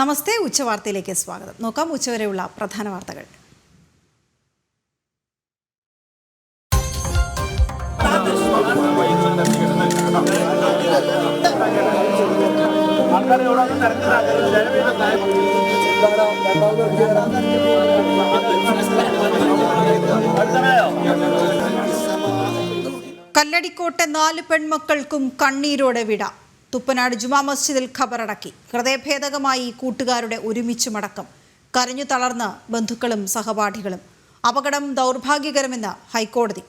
നമസ്തേ, ഉച്ചവാർത്തയിലേക്ക് സ്വാഗതം. നോക്കാം ഉച്ചവരെയുള്ള പ്രധാന വാർത്തകൾ. കല്ലടിക്കോട്ടെ 4 പെൺമക്കൾക്കും കണ്ണീരോടെ വിട. തുപ്പനാട് ജുമാ മസ്ജിദിൽ ഖബറടക്കി. ഹൃദയഭേദകമായി കൂട്ടുകാരുടെ ഒരുമിച്ച് മടക്കം. കരഞ്ഞു തളർന്ന് ബന്ധുക്കളും സഹപാഠികളും. അപകടം ദൗർഭാഗ്യകരമെന്ന് ഹൈക്കോടതി.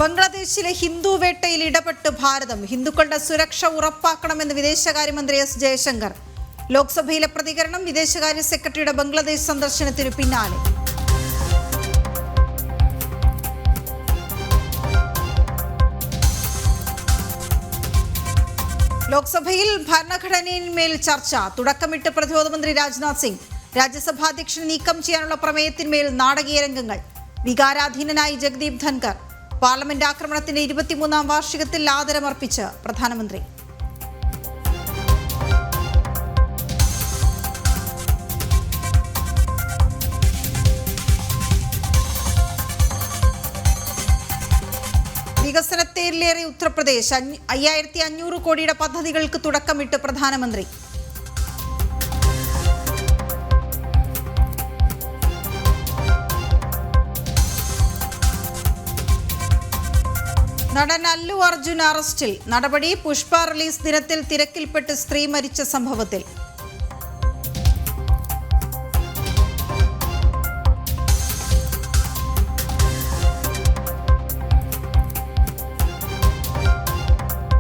ബംഗ്ലാദേശിലെ ഹിന്ദു വേട്ടയിൽ ഇടപെട്ട് ഭാരതം. ഹിന്ദുക്കളുടെ സുരക്ഷ ഉറപ്പാക്കണമെന്ന് വിദേശകാര്യമന്ത്രി എസ് ജയശങ്കർ. ലോക്സഭയിലെ പ്രതികരണം വിദേശകാര്യ സെക്രട്ടറിയുടെ ബംഗ്ലാദേശ് സന്ദർശനത്തിനു പിന്നാലെ. ലോക്സഭയിൽ ഭരണഘടനയിന്മേൽ ചർച്ച. തുടക്കമിട്ട് പ്രതിരോധ മന്ത്രി രാജ്നാഥ് സിംഗ്. രാജ്യസഭാ അധ്യക്ഷൻ നീക്കം ചെയ്യാനുള്ള പ്രമേയത്തിന്മേൽ നാടകീയ രംഗങ്ങൾ. വികാരാധീനനായി ജഗദീപ് ധൻകർ. പാർലമെന്റ് ആക്രമണത്തിന്റെ 23ാം വാർഷികത്തിൽ ആദരമർപ്പിച്ച് പ്രധാനമന്ത്രി. വികസനത്തേറിലേറെ ഉത്തർപ്രദേശ്. 5500 കോടിയുടെ പദ്ധതികൾക്ക് തുടക്കമിട്ട് പ്രധാനമന്ത്രി. നടൻ അല്ലു അർജുൻ അറസ്റ്റിൽ. നടപടി പുഷ്പ റിലീസ് ദിനത്തിൽ തിരക്കിൽപ്പെട്ട് സ്ത്രീ മരിച്ച സംഭവത്തിൽ.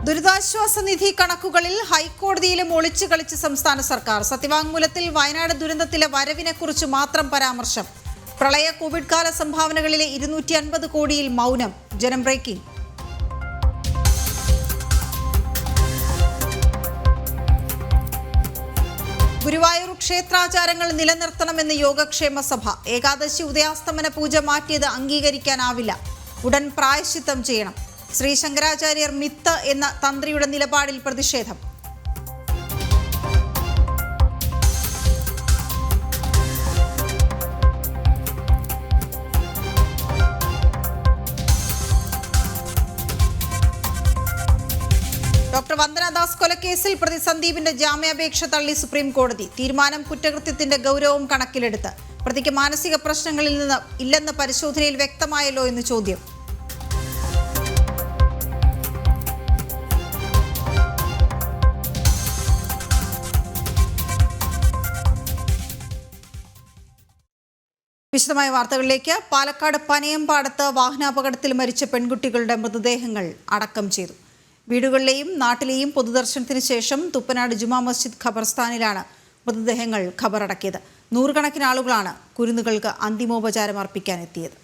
ദുരിതാശ്വാസ നിധി കണക്കുകളിൽ ഹൈക്കോടതിയിലും ഒളിച്ചു കളിച്ച് സംസ്ഥാന സർക്കാർ. സത്യവാങ്മൂലത്തിൽ വയനാട് ദുരന്തത്തിലെ വരവിനെക്കുറിച്ച് മാത്രം പരാമർശം. പ്രളയ കോവിഡ് കാല സംഭാവനകളിലെ 250 കോടിയിൽ മൗനം. ജനം ബ്രേക്കിംഗ്. ഗുരുവായൂർ ക്ഷേത്രാചാരങ്ങൾ നിലനിർത്തണമെന്ന് യോഗക്ഷേമ സഭ. ഏകാദശി ഉദയാസ്തമന പൂജ മാറ്റിയത് അംഗീകരിക്കാനാവില്ല. ഉടൻ പ്രായശ്ചിത്തം ചെയ്യണം. ശ്രീ ശങ്കരാചാര്യർ മിത്ത് എന്ന തന്ത്രിയുടെ നിലപാടിൽ പ്രതിഷേധം. ഡോക്ടർ വന്ദനദാസ് കൊലക്കേസിൽ പ്രതി സന്ദീപിന്റെ ജാമ്യാപേക്ഷ തള്ളി സുപ്രീം കോടതി. തീരുമാനം കുറ്റകൃത്യത്തിന്റെ ഗൗരവം കണക്കിലെടുത്ത്. പ്രതിക്ക് മാനസിക പ്രശ്നങ്ങളിൽ നിന്ന് ഇല്ലെന്ന് പരിശോധനയിൽ വ്യക്തമായല്ലോ എന്ന് ചോദ്യം. വിശദമായ വാർത്തകളിലേക്ക്. പാലക്കാട് പനയമ്പാടത്ത് വാഹനാപകടത്തിൽ മരിച്ച പെൺകുട്ടികളുടെ മൃതദേഹങ്ങൾ അടക്കം ചെയ്തു. വീടുകളിലെയും നാട്ടിലെയും പൊതുദർശനത്തിന് ശേഷം തുപ്പനാട് ജുമാ മസ്ജിദ് ഖബർസ്ഥാനിലാണ് മൃതദേഹങ്ങൾ ഖബറടക്കിയത്. 100 കണക്കിന് ആളുകളാണ് കുരുന്നുകൾക്ക് അന്തിമോപചാരം അർപ്പിക്കാൻ എത്തിയത്.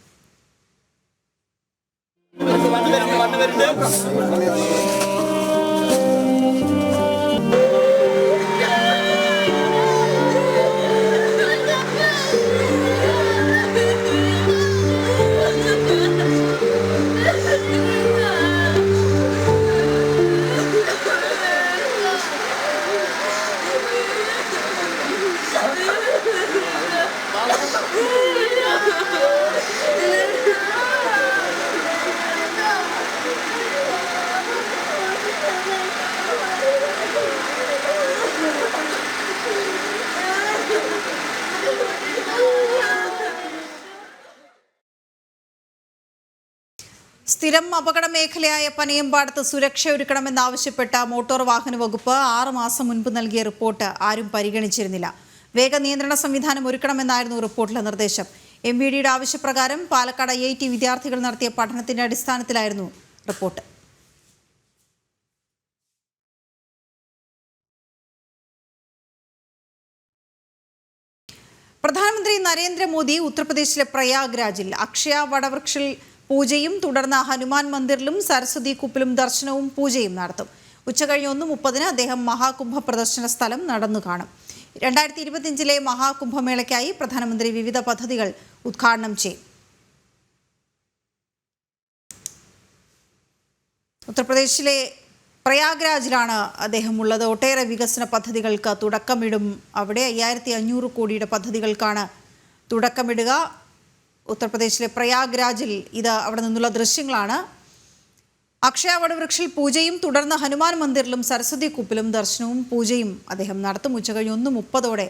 സ്ഥിരം അപകട മേഖലയായ പനയമ്പാടത്ത് സുരക്ഷയൊരുക്കണമെന്നാവശ്യപ്പെട്ട മോട്ടോർ വാഹന വകുപ്പ് 6 മാസം മുൻപ് നൽകിയ റിപ്പോർട്ട് ആരും പരിഗണിച്ചിരുന്നില്ല. വേഗ നിയന്ത്രണ സംവിധാനം ഒരുക്കണമെന്നായിരുന്നു റിപ്പോർട്ടിലെ നിർദ്ദേശം. MVDയുടെ ആവശ്യപ്രകാരം പാലക്കാട് IIT വിദ്യാർത്ഥികൾ നടത്തിയ പഠനത്തിന്റെ അടിസ്ഥാനത്തിലായിരുന്നു റിപ്പോർട്ട്. പ്രധാനമന്ത്രി നരേന്ദ്രമോദി ഉത്തർപ്രദേശിലെ പ്രയാഗ്രാജിൽ അക്ഷയ വടവൃക്ഷിൽ പൂജയും തുടർന്ന് ഹനുമാൻ മന്ദിറിലും സരസ്വതി കുപ്പിലും ദർശനവും പൂജയും നടത്തും. ഉച്ചകഴിഞ്ഞ് 1:30 അദ്ദേഹം മഹാകുംഭ പ്രദർശന സ്ഥലം നടന്നു കാണും. 2025 മഹാകുംഭമേളയ്ക്കായി പ്രധാനമന്ത്രി വിവിധ പദ്ധതികൾ ഉദ്ഘാടനം ചെയ്യും. ഉത്തർപ്രദേശിലെ പ്രയാഗ്രാജിലാണ് അദ്ദേഹം ഉള്ളത്. ഒട്ടേറെ വികസന പദ്ധതികൾക്ക് തുടക്കമിടും. അവിടെ 5500 കോടിയുടെ പദ്ധതികൾക്കാണ് തുടക്കമിടുക. ഉത്തർപ്രദേശിലെ പ്രയാഗ്രാജിൽ ഇത് അവിടെ നിന്നുള്ള ദൃശ്യങ്ങളാണ്. അക്ഷയ വടവൃക്ഷിൽ പൂജയും തുടർന്ന് ഹനുമാൻ മന്ദിറിലും സരസ്വതി കൂപ്പിലും ദർശനവും പൂജയും അദ്ദേഹം നടത്തും. ഉച്ചകഴിഞ്ഞ് 1:30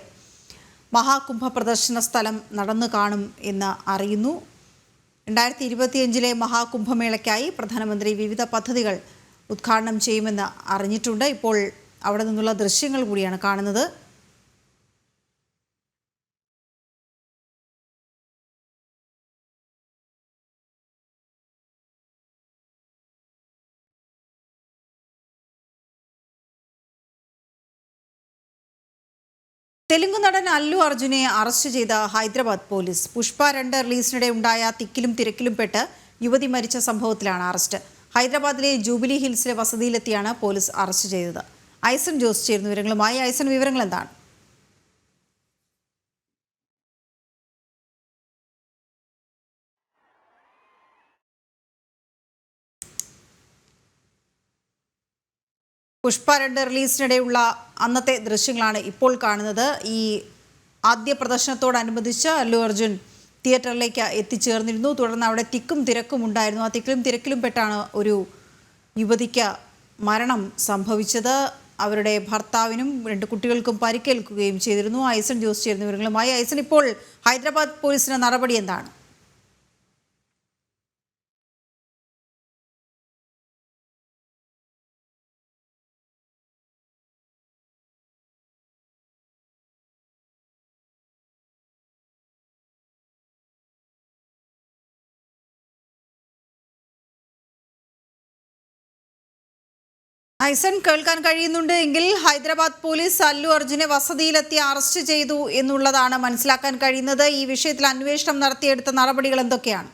മഹാകുംഭ പ്രദർശന സ്ഥലം നടന്നു കാണും എന്ന് അറിയുന്നു. 2025 മഹാകുംഭമേളയ്ക്കായി പ്രധാനമന്ത്രി വിവിധ പദ്ധതികൾ ഉദ്ഘാടനം ചെയ്യുമെന്ന് അറിഞ്ഞിട്ടുണ്ട്. ഇപ്പോൾ അവിടെ നിന്നുള്ള ദൃശ്യങ്ങൾ കൂടിയാണ് കാണുന്നത്. തെലുങ്ക് നടൻ അല്ലു അർജുനെ അറസ്റ്റ് ചെയ്ത ഹൈദരാബാദ് പോലീസ്. പുഷ്പ 2 റിലീസിനിടെ ഉണ്ടായ തിക്കിലും തിരക്കിലും പെട്ട് യുവതി മരിച്ച സംഭവത്തിലാണ് അറസ്റ്റ്. ഹൈദരാബാദിലെ ജൂബിലി ഹിൽസിലെ വസതിയിലെത്തിയാണ് പോലീസ് അറസ്റ്റ് ചെയ്തത്. ഐസൻ ജോസ് ചേരുന്ന വിവരങ്ങളുമായി. ഐസൻ, വിവരങ്ങൾ എന്താണ്? പുഷ്പ 2 റിലീസിനിടെയുള്ള അന്നത്തെ ദൃശ്യങ്ങളാണ് ഇപ്പോൾ കാണുന്നത്. ഈ ആദ്യ പ്രദർശനത്തോടനുബന്ധിച്ച് അല്ലു അർജുൻ തിയേറ്ററിലേക്ക് എത്തിച്ചേർന്നിരുന്നു. തുടർന്ന് അവിടെ തിക്കും തിരക്കും ഉണ്ടായിരുന്നു. ആ തിക്കിലും തിരക്കിലും പെട്ടാണ് ഒരു യുവതിക്ക് മരണം സംഭവിച്ചത്. അവരുടെ ഭർത്താവിനും 2 കുട്ടികൾക്കും പരിക്കേൽക്കുകയും ചെയ്തിരുന്നു. ഐസൻ ജോസ് ചേരുന്ന വിവരങ്ങളുമായി. ഐസൻ, ഇപ്പോൾ ഹൈദരാബാദ് പോലീസിന്റെ നടപടി എന്താണ്? ഐസൻ, കേൾക്കാൻ കഴിയുന്നുണ്ട് എങ്കിൽ ഹൈദരാബാദ് പോലീസ് അല്ലു അർജുനെ വസതിയിലെത്തി അറസ്റ്റ് ചെയ്തു എന്നുള്ളതാണ് മനസ്സിലാക്കാൻ കഴിയുന്നത്. ഈ വിഷയത്തിൽ അന്വേഷണം നടത്തിയെടുത്ത നടപടികൾ എന്തൊക്കെയാണ്?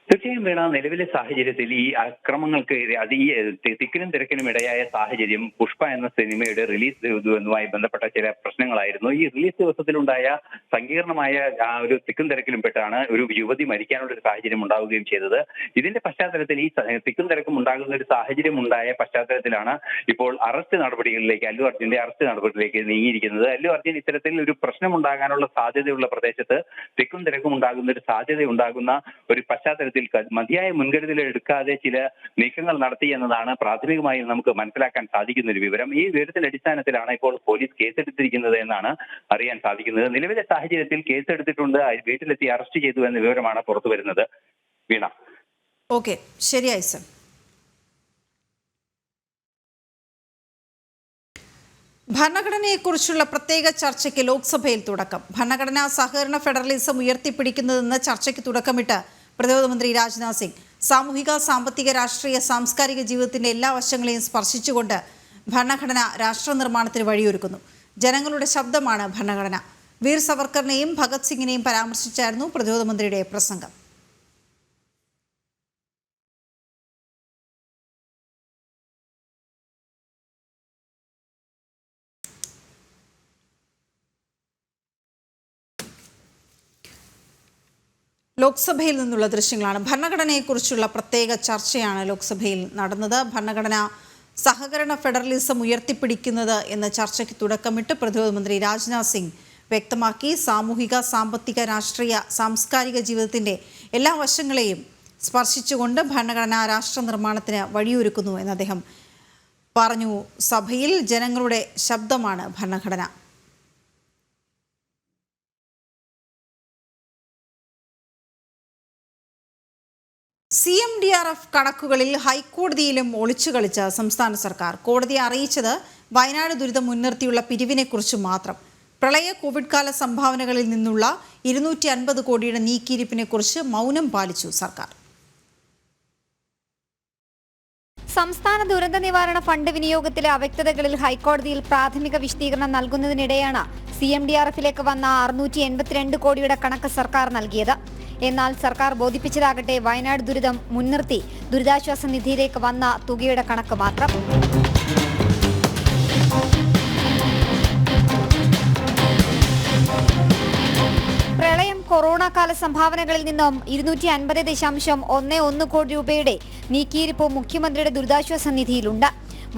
തീർച്ചയായും വീണ, നിലവിലെ സാഹചര്യത്തിൽ ഈ അക്രമങ്ങൾക്ക് ഈ തിക്കിനും തിരക്കിനും ഇടയായ സാഹചര്യം പുഷ്പ എന്ന സിനിമയുടെ റിലീസ് ദിവസവുമായി ബന്ധപ്പെട്ട ചില പ്രശ്നങ്ങളായിരുന്നു. ഈ റിലീസ് ദിവസത്തിലുണ്ടായ സങ്കീർണമായ ആ ഒരു തിക്കും തിരക്കിലും പെട്ടാണ് ഒരു യുവതി മരിക്കാനുള്ള ഒരു സാഹചര്യം ഉണ്ടാവുകയും ചെയ്തത്. ഇതിന്റെ പശ്ചാത്തലത്തിൽ ഈ തിക്കും തിരക്കും ഉണ്ടാകുന്ന ഒരു സാഹചര്യം ഉണ്ടായ പശ്ചാത്തലത്തിലാണ് ഇപ്പോൾ അറസ്റ്റ് നടപടികളിലേക്ക്, അല്ലു അർജുന്റെ അറസ്റ്റ് നടപടിയിലേക്ക് നീങ്ങിയിരിക്കുന്നത്. അല്ലു അർജുൻ ഇത്തരത്തിൽ ഒരു പ്രശ്നം ഉണ്ടാകാനുള്ള സാധ്യതയുള്ള പ്രദേശത്ത് തിക്കും തിരക്കും ഉണ്ടാകുന്ന ഒരു സാധ്യത ഉണ്ടാകുന്ന ഒരു പശ്ചാത്തലത്തിൽ മതിയായ മുൻകരുതൽ എടുക്കാതെ ചില നീക്കങ്ങൾ നടത്തി എന്നതാണ് പ്രാഥമികമായി നമുക്ക് മനസ്സിലാക്കാൻ സാധിക്കുന്ന ഒരു വിവരം. ഈ വിവരത്തിന്റെ അടിസ്ഥാനത്തിലാണ് ഇപ്പോൾ പോലീസ് കേസെടുത്തിരിക്കുന്നത് എന്നാണ് അറിയാൻ സാധിക്കുന്നത്. നിലവിലെ സാഹചര്യത്തിൽ കേസെടുത്തിട്ടുണ്ട്, വീട്ടിലെത്തി അറസ്റ്റ് ചെയ്തു എന്ന വിവരമാണ് പുറത്തു വരുന്നത്. വീണ. ഓക്കെ, ശരിയായി സർ. ഭരണഘടനയെക്കുറിച്ചുള്ള പ്രത്യേക ചർച്ചയ്ക്ക് ലോക്സഭയിൽ തുടക്കം. ഭരണഘടനാ സഹകരണ ഫെഡറലിസം ഉയർത്തിപ്പിടിക്കുന്നതെന്ന് ചർച്ചയ്ക്ക് തുടക്കമിട്ട് പ്രതിരോധ മന്ത്രി രാജ്നാഥ് സിംഗ്. സാമൂഹിക, സാമ്പത്തിക, രാഷ്ട്രീയ, സാംസ്കാരിക ജീവിതത്തിന്റെ എല്ലാ വശങ്ങളെയും സ്പർശിച്ചുകൊണ്ട് ഭരണഘടന രാഷ്ട്ര നിർമ്മാണത്തിന് വഴിയൊരുക്കുന്നു. ജനങ്ങളുടെ ശബ്ദമാണ് ഭരണഘടന. വീർ സവർക്കറിനെയും ഭഗത് സിംഗിനെയും പരാമർശിച്ചായിരുന്നു പ്രതിരോധ മന്ത്രിയുടെ പ്രസംഗം. ലോക്സഭയിൽ നിന്നുള്ള ദൃശ്യങ്ങളാണ്. ഭരണഘടനയെക്കുറിച്ചുള്ള പ്രത്യേക ചർച്ചയാണ് ലോക്സഭയിൽ നടന്നത്. ഭരണഘടന സഹകരണ ഫെഡറലിസം ഉയർത്തിപ്പിടിക്കുന്നത് എന്ന ചർച്ചയ്ക്ക് തുടക്കമിട്ട് പ്രതിരോധ മന്ത്രി രാജ്നാഥ് സിംഗ് വ്യക്തമാക്കി. സാമൂഹിക, സാമ്പത്തിക, രാഷ്ട്രീയ, സാംസ്കാരിക ജീവിതത്തിൻ്റെ എല്ലാ വശങ്ങളെയും സ്പർശിച്ചുകൊണ്ട് ഭരണഘടന രാഷ്ട്ര നിർമ്മാണത്തിന് വഴിയൊരുക്കുന്നു എന്ന് അദ്ദേഹം പറഞ്ഞു. സഭയിൽ ജനങ്ങളുടെ ശബ്ദമാണ് ഭരണഘടന. CMDRF കണക്കുകളിൽ ഹൈക്കോടതിയിലും ഒളിച്ചു കളിച്ച സംസ്ഥാന സർക്കാർ. കോടതിയെ അറിയിച്ചത് വയനാട് ദുരിതം മുൻനിർത്തിയുള്ള പിരിവിനെക്കുറിച്ച് മാത്രം. പ്രളയ കോവിഡ് കാല സംഭാവനകളിൽ നിന്നുള്ള 250 കോടിയുടെ നീക്കിയിരിപ്പിനെക്കുറിച്ച് മൗനം പാലിച്ചു സർക്കാർ. സംസ്ഥാന ദുരന്ത നിവാരണ ഫണ്ട് വിനിയോഗത്തിലെ അവ്യക്തതകളിൽ ഹൈക്കോടതിയിൽ പ്രാഥമിക വിശദീകരണം നൽകുന്നതിനിടെയാണ് CMDRFിലേക്ക് വന്ന 682 കോടിയുടെ കണക്ക് സർക്കാർ നൽകിയത്. എന്നാൽ സർക്കാർ ബോധിപ്പിച്ചതാകട്ടെ വയനാട് ദുരിതം മുൻനിർത്തി ദുരിതാശ്വാസ നിധിയിലേക്ക് വന്ന തുകയുടെ കണക്ക് മാത്രം. പ്രളയം, കൊറോണ കാല സംഭാവനകളിൽ നിന്നും 250.11 കോടി രൂപയുടെ നീക്കിയിരിപ്പ് മുഖ്യമന്ത്രിയുടെ ദുരിതാശ്വാസ നിധിയിലുണ്ട്.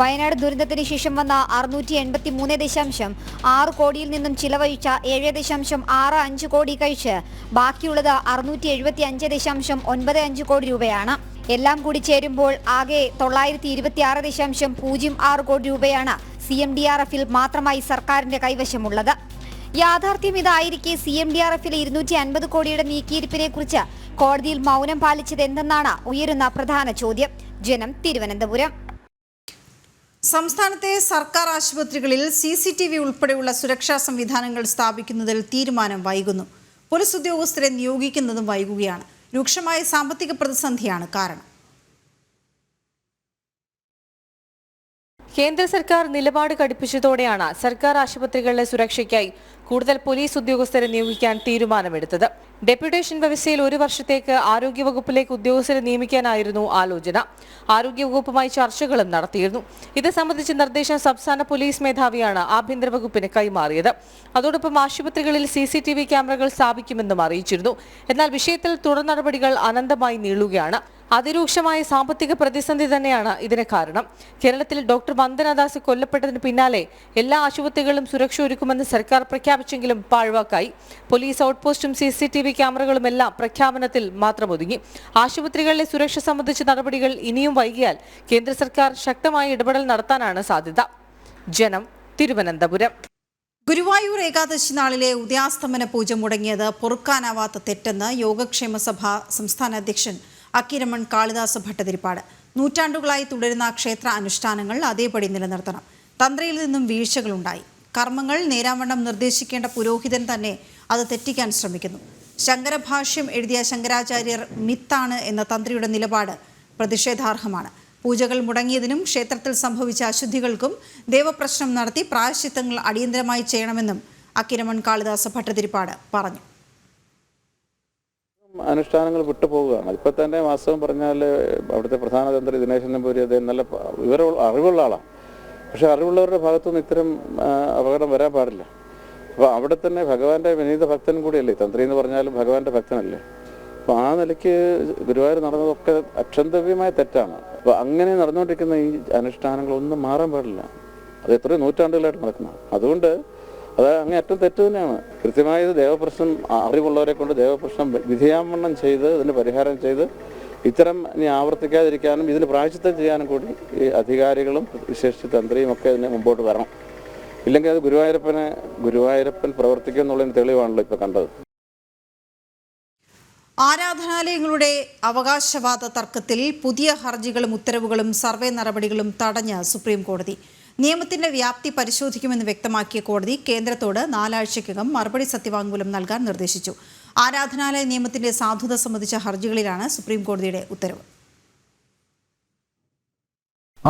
വയനാട് ദുരന്തത്തിന് ശേഷം വന്ന 683.6 കോടിയിൽ നിന്നും ചിലവഴിച്ച 7.65 കോടി കഴിച്ച് ബാക്കിയുള്ളത് 675.95 കോടി രൂപയാണ്. എല്ലാം കൂടി ചേരുമ്പോൾ ആകെ 926.06 കോടി രൂപയാണ് CMDRFിൽ മാത്രമായി സർക്കാരിന്റെ കൈവശമുള്ളത്. യാഥാർത്ഥ്യം ഇതായിരിക്കെ CMDRFിലെ 250 കോടിയുടെ നീക്കിയിരിപ്പിനെ കുറിച്ച് കോടതിയിൽ മൗനം പാലിച്ചത് എന്തെന്നാണ് ഉയരുന്ന പ്രധാന ചോദ്യം. ജനം, തിരുവനന്തപുരം. സംസ്ഥാനത്തെ സർക്കാർ ആശുപത്രികളിൽ CCTV ഉൾപ്പെടെയുള്ള സുരക്ഷാ സംവിധാനങ്ങൾ സ്ഥാപിക്കുന്നതിൽ തീരുമാനം വൈകുന്നു. പോലീസ് ഉദ്യോഗസ്ഥരെ നിയോഗിക്കുന്നതും വൈകുകയാണ്. രൂക്ഷമായ സാമ്പത്തിക പ്രതിസന്ധിയാണ് കാരണം. കേന്ദ്ര സർക്കാർ നിലപാട് കടുപ്പിച്ചതോടെയാണ് സർക്കാർ ആശുപത്രികളിലെ സുരക്ഷയ്ക്കായി കൂടുതൽ പോലീസ് ഉദ്യോഗസ്ഥരെ നിയോഗിക്കാൻ തീരുമാനമെടുത്തത്. ഡെപ്യൂട്ടേഷൻ വ്യവസ്ഥയിൽ 1 വർഷത്തേക്ക് ആരോഗ്യവകുപ്പിലേക്ക് ഉദ്യോഗസ്ഥരെ നിയമിക്കാനായിരുന്നു ആലോചന. ആരോഗ്യവകുപ്പുമായി ചർച്ചകളും നടത്തിയിരുന്നു. ഇത് സംബന്ധിച്ച നിർദ്ദേശം സംസ്ഥാന പോലീസ് മേധാവിയാണ് ആഭ്യന്തര വകുപ്പിന് കൈമാറിയത്. അതോടൊപ്പം ആശുപത്രികളിൽ CCTV ക്യാമറകൾ സ്ഥാപിക്കുമെന്നും അറിയിച്ചിരുന്നു. എന്നാൽ വിഷയത്തിൽ തുടർ നടപടികൾ അനന്തമായി നീളുകയാണ്. അതിരൂക്ഷമായ സാമ്പത്തിക പ്രതിസന്ധി തന്നെയാണ് ഇതിന് കാരണം. കേരളത്തിൽ ഡോക്ടർ വന്ദനദാസ് കൊല്ലപ്പെട്ടതിന് പിന്നാലെ എല്ലാ ആശുപത്രികളിലും സുരക്ഷ ഒരുക്കുമെന്ന് സർക്കാർ പ്രഖ്യാപിച്ചെങ്കിലും പാഴ്വാക്കായി. പോലീസ് ഔട്ട്പോസ്റ്റും CCTV ക്യാമറകളും എല്ലാം പ്രഖ്യാപനത്തിൽ മാത്രം ഒതുങ്ങി. ആശുപത്രികളിലെ സുരക്ഷ സംബന്ധിച്ച നടപടികൾ ഇനിയും വൈകിയാൽ കേന്ദ്ര സർക്കാർ ശക്തമായ ഇടപെടൽ നടത്താനാണ് സാധ്യത. ജനം, തിരുവനന്തപുരം. ഗുരുവായൂർ ഏകാദശി നാളിലെ ഉദയാസ്തമന പൂജ മുടങ്ങിയത് പൊറുക്കാനാവാത്ത തെറ്റെന്ന് യോഗക്ഷേമ സഭ സംസ്ഥാന അധ്യക്ഷൻ അക്കിരമൺ കാളിദാസ ഭട്ടതിരിപ്പാട്. നൂറ്റാണ്ടുകളായി തുടരുന്ന ക്ഷേത്ര അനുഷ്ഠാനങ്ങൾ അതേപടി നിലനിർത്തണം. തന്ത്രിയിൽ നിന്നും വീഴ്ചകളുണ്ടായി. കർമ്മങ്ങൾ നേരാവണ്ണം നിർദ്ദേശിക്കേണ്ട പുരോഹിതൻ തന്നെ അത് തെറ്റിക്കാൻ ശ്രമിക്കുന്നു. ശങ്കരഭാഷ്യം എഴുതിയ ശങ്കരാചാര്യർ മിത്താണ് എന്ന തന്ത്രിയുടെ നിലപാട് പ്രതിഷേധാർഹമാണ്. പൂജകൾ മുടങ്ങിയതിനും ക്ഷേത്രത്തിൽ സംഭവിച്ച അശുദ്ധികൾക്കും ദേവപ്രശ്നം നടത്തി പ്രായശ്ചിത്തങ്ങൾ അടിയന്തരമായി ചെയ്യണമെന്നും അക്കിരമൺ കാളിദാസ ഭട്ടതിരിപ്പാട് പറഞ്ഞു. അനുഷ്ഠാനങ്ങൾ വിട്ടുപോവുകയാണ്. ഇപ്പം തന്നെ വാസ്തവം പറഞ്ഞാൽ അവിടുത്തെ പ്രധാന തന്ത്രി ദിനേശൻ നമ്പൂരി അദ്ദേഹം നല്ല അറിവുള്ള ആളാണ്. പക്ഷെ അറിവുള്ളവരുടെ ഭാഗത്തുനിന്ന് ഇത്തരം അപകടം വരാൻ പാടില്ല. അപ്പോൾ അവിടെ തന്നെ ഭഗവാന്റെ വിനീത ഭക്തൻ കൂടിയല്ലേ തന്ത്രി എന്ന് പറഞ്ഞാലും ഭഗവാന്റെ ഭക്തനല്ലേ. അപ്പോൾ ആ നിലയ്ക്ക് ഗുരുവായൂർ നടന്നതൊക്കെ അക്ഷന്തവ്യമായ തെറ്റാണ്. അപ്പോൾ അങ്ങനെ നടന്നുകൊണ്ടിരിക്കുന്ന ഈ അനുഷ്ഠാനങ്ങളൊന്നും മാറാൻ പാടില്ല. അത് എത്രയോ നൂറ്റാണ്ടുകളായിട്ട് നടക്കണം. അതുകൊണ്ട് അത് അങ്ങേയറ്റം തെറ്റ് തന്നെയാണ്. കൃത്യമായ ദേവപ്രശ്നം അറിവുള്ളവരെ കൊണ്ട് ദേവപ്രശ്നം വിധിയാമണ്ണം ചെയ്ത് ഇതിന് പരിഹാരം ചെയ്ത് ഇത്തരം ഇനി ആവർത്തിക്കാതിരിക്കാനും ഇതിന് പ്രായശ്ചിത്തം ചെയ്യാനും കൂടി ഈ അധികാരികളും വിശേഷിച്ച് തന്ത്രിയും ഒക്കെ ഇതിനെ മുമ്പോട്ട് വരണം. ഇല്ലെങ്കിൽ അത് ഗുരുവായൂരപ്പൻ പ്രവർത്തിക്കും എന്നുള്ളതിന് തെളിവാണല്ലോ ഇപ്പോൾ കണ്ടത്. ആരാധനാലയങ്ങളുടെ അവകാശവാദ തർക്കത്തിൽ പുതിയ ഹർജികളും ഉത്തരവുകളും സർവേ നടപടികളും തടഞ്ഞ് സുപ്രീം കോടതി. നിയമത്തിന്റെ വ്യാപ്തി പരിശോധിക്കുമെന്ന് വ്യക്തമാക്കിയ കോടതി കേന്ദ്രത്തോട് 4 ആഴ്ചയ്ക്കകം മറുപടി സത്യവാങ്മൂലം നൽകാൻ നിർദ്ദേശിച്ചു. ആരാധനാലയ നിയമത്തിന്റെ സാധുത സംബന്ധിച്ച ഹർജികളിലാണ് സുപ്രീം കോടതിയുടെ ഉത്തരവ്.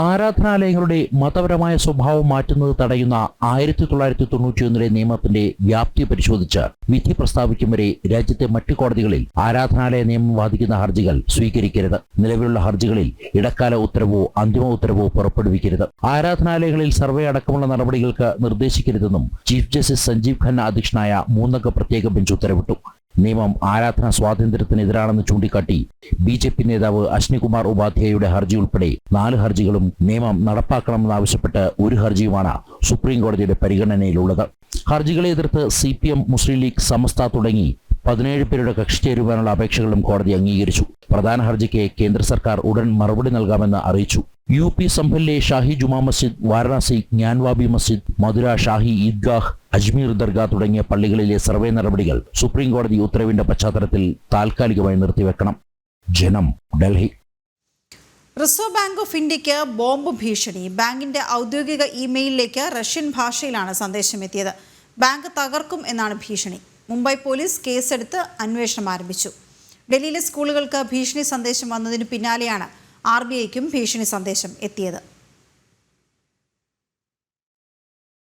ആരാധനാലയങ്ങളുടെ മതപരമായ സ്വഭാവം മാറ്റുന്നത് തടയുന്ന 1991 നിയമത്തിന്റെ വ്യാപ്തി പരിശോധിച്ച് വിധി പ്രസ്താവിക്കും വരെ രാജ്യത്തെ മറ്റു കോടതികളിൽ ആരാധനാലയ നിയമം വാദിക്കുന്ന ഹർജികൾ സ്വീകരിക്കരുത്. നിലവിലുള്ള ഹർജികളിൽ ഇടക്കാല ഉത്തരവോ അന്തിമ ഉത്തരവോ പുറപ്പെടുവിക്കരുത്. ആരാധനാലയങ്ങളിൽ സർവേ അടക്കമുള്ള നടപടികൾക്ക് നിർദ്ദേശിക്കരുതെന്നും ചീഫ് ജസ്റ്റിസ് സഞ്ജീവ് ഖന്ന അധ്യക്ഷനായ 3 അംഗ പ്രത്യേക ബെഞ്ച് ഉത്തരവിട്ടു. നിയമം ആരാധനാ സ്വാതന്ത്ര്യത്തിനെതിരാണെന്ന് ചൂണ്ടിക്കാട്ടി BJP നേതാവ് അശ്നികുമാർ ഉപാധ്യായയുടെ ഹർജി ഉൾപ്പെടെ 4 ഹർജികളും നിയമം നടപ്പാക്കണമെന്നാവശ്യപ്പെട്ട് 1 ഹർജിയുമാണ് സുപ്രീം കോടതിയുടെ പരിഗണനയിലുള്ളത്. ഹർജികളെ എതിർത്ത് CPM, മുസ്ലിം ലീഗ്, സമസ്ത തുടങ്ങി 17 പേരുടെ കക്ഷി ചേരുവാനുള്ള അപേക്ഷകളും കോടതി അംഗീകരിച്ചു. പ്രധാന ഹർജിക്ക് കേന്ദ്ര സർക്കാർ ഉടൻ മറുപടി നൽകാമെന്ന് അറിയിച്ചു. UP സംഭലിലെ ഷാഹി ജുമാ മസ്ജിദ്, വാരണാസി ജ്ഞാൻവാബി മസ്ജിദ്, മധുര ഷാഹി ഈദ്ഗാഹ്, അജ്മീർ ദർഗാ തുടങ്ങിയ പള്ളികളിലെ സർവേ നടപടികൾ സുപ്രീം കോടതി ഉത്തരവിന്റെ പശ്ചാത്തലത്തിൽ താൽക്കാലികമായി നിർത്തിവെക്കണം. ജനം, ഡൽഹി. റിസർവ് ബാങ്ക് ഓഫ് ഇന്ത്യക്ക് ബോംബ് ഭീഷണി. ബാങ്കിന്റെ ഔദ്യോഗിക ഇമെയിലിലേക്ക് റഷ്യൻ ഭാഷയിലാണ് സന്ദേശം എത്തിയത്. ബാങ്ക് തകർക്കും എന്നാണ് ഭീഷണി. മുംബൈ പോലീസ് കേസെടുത്ത് അന്വേഷണം ആരംഭിച്ചു. ഡൽഹിയിലെ സ്കൂളുകൾക്ക് ഭീഷണി സന്ദേശം വന്നതിന് പിന്നാലെയാണ് RBIക്കും ഭീഷണി സന്ദേശം എത്തിയത്.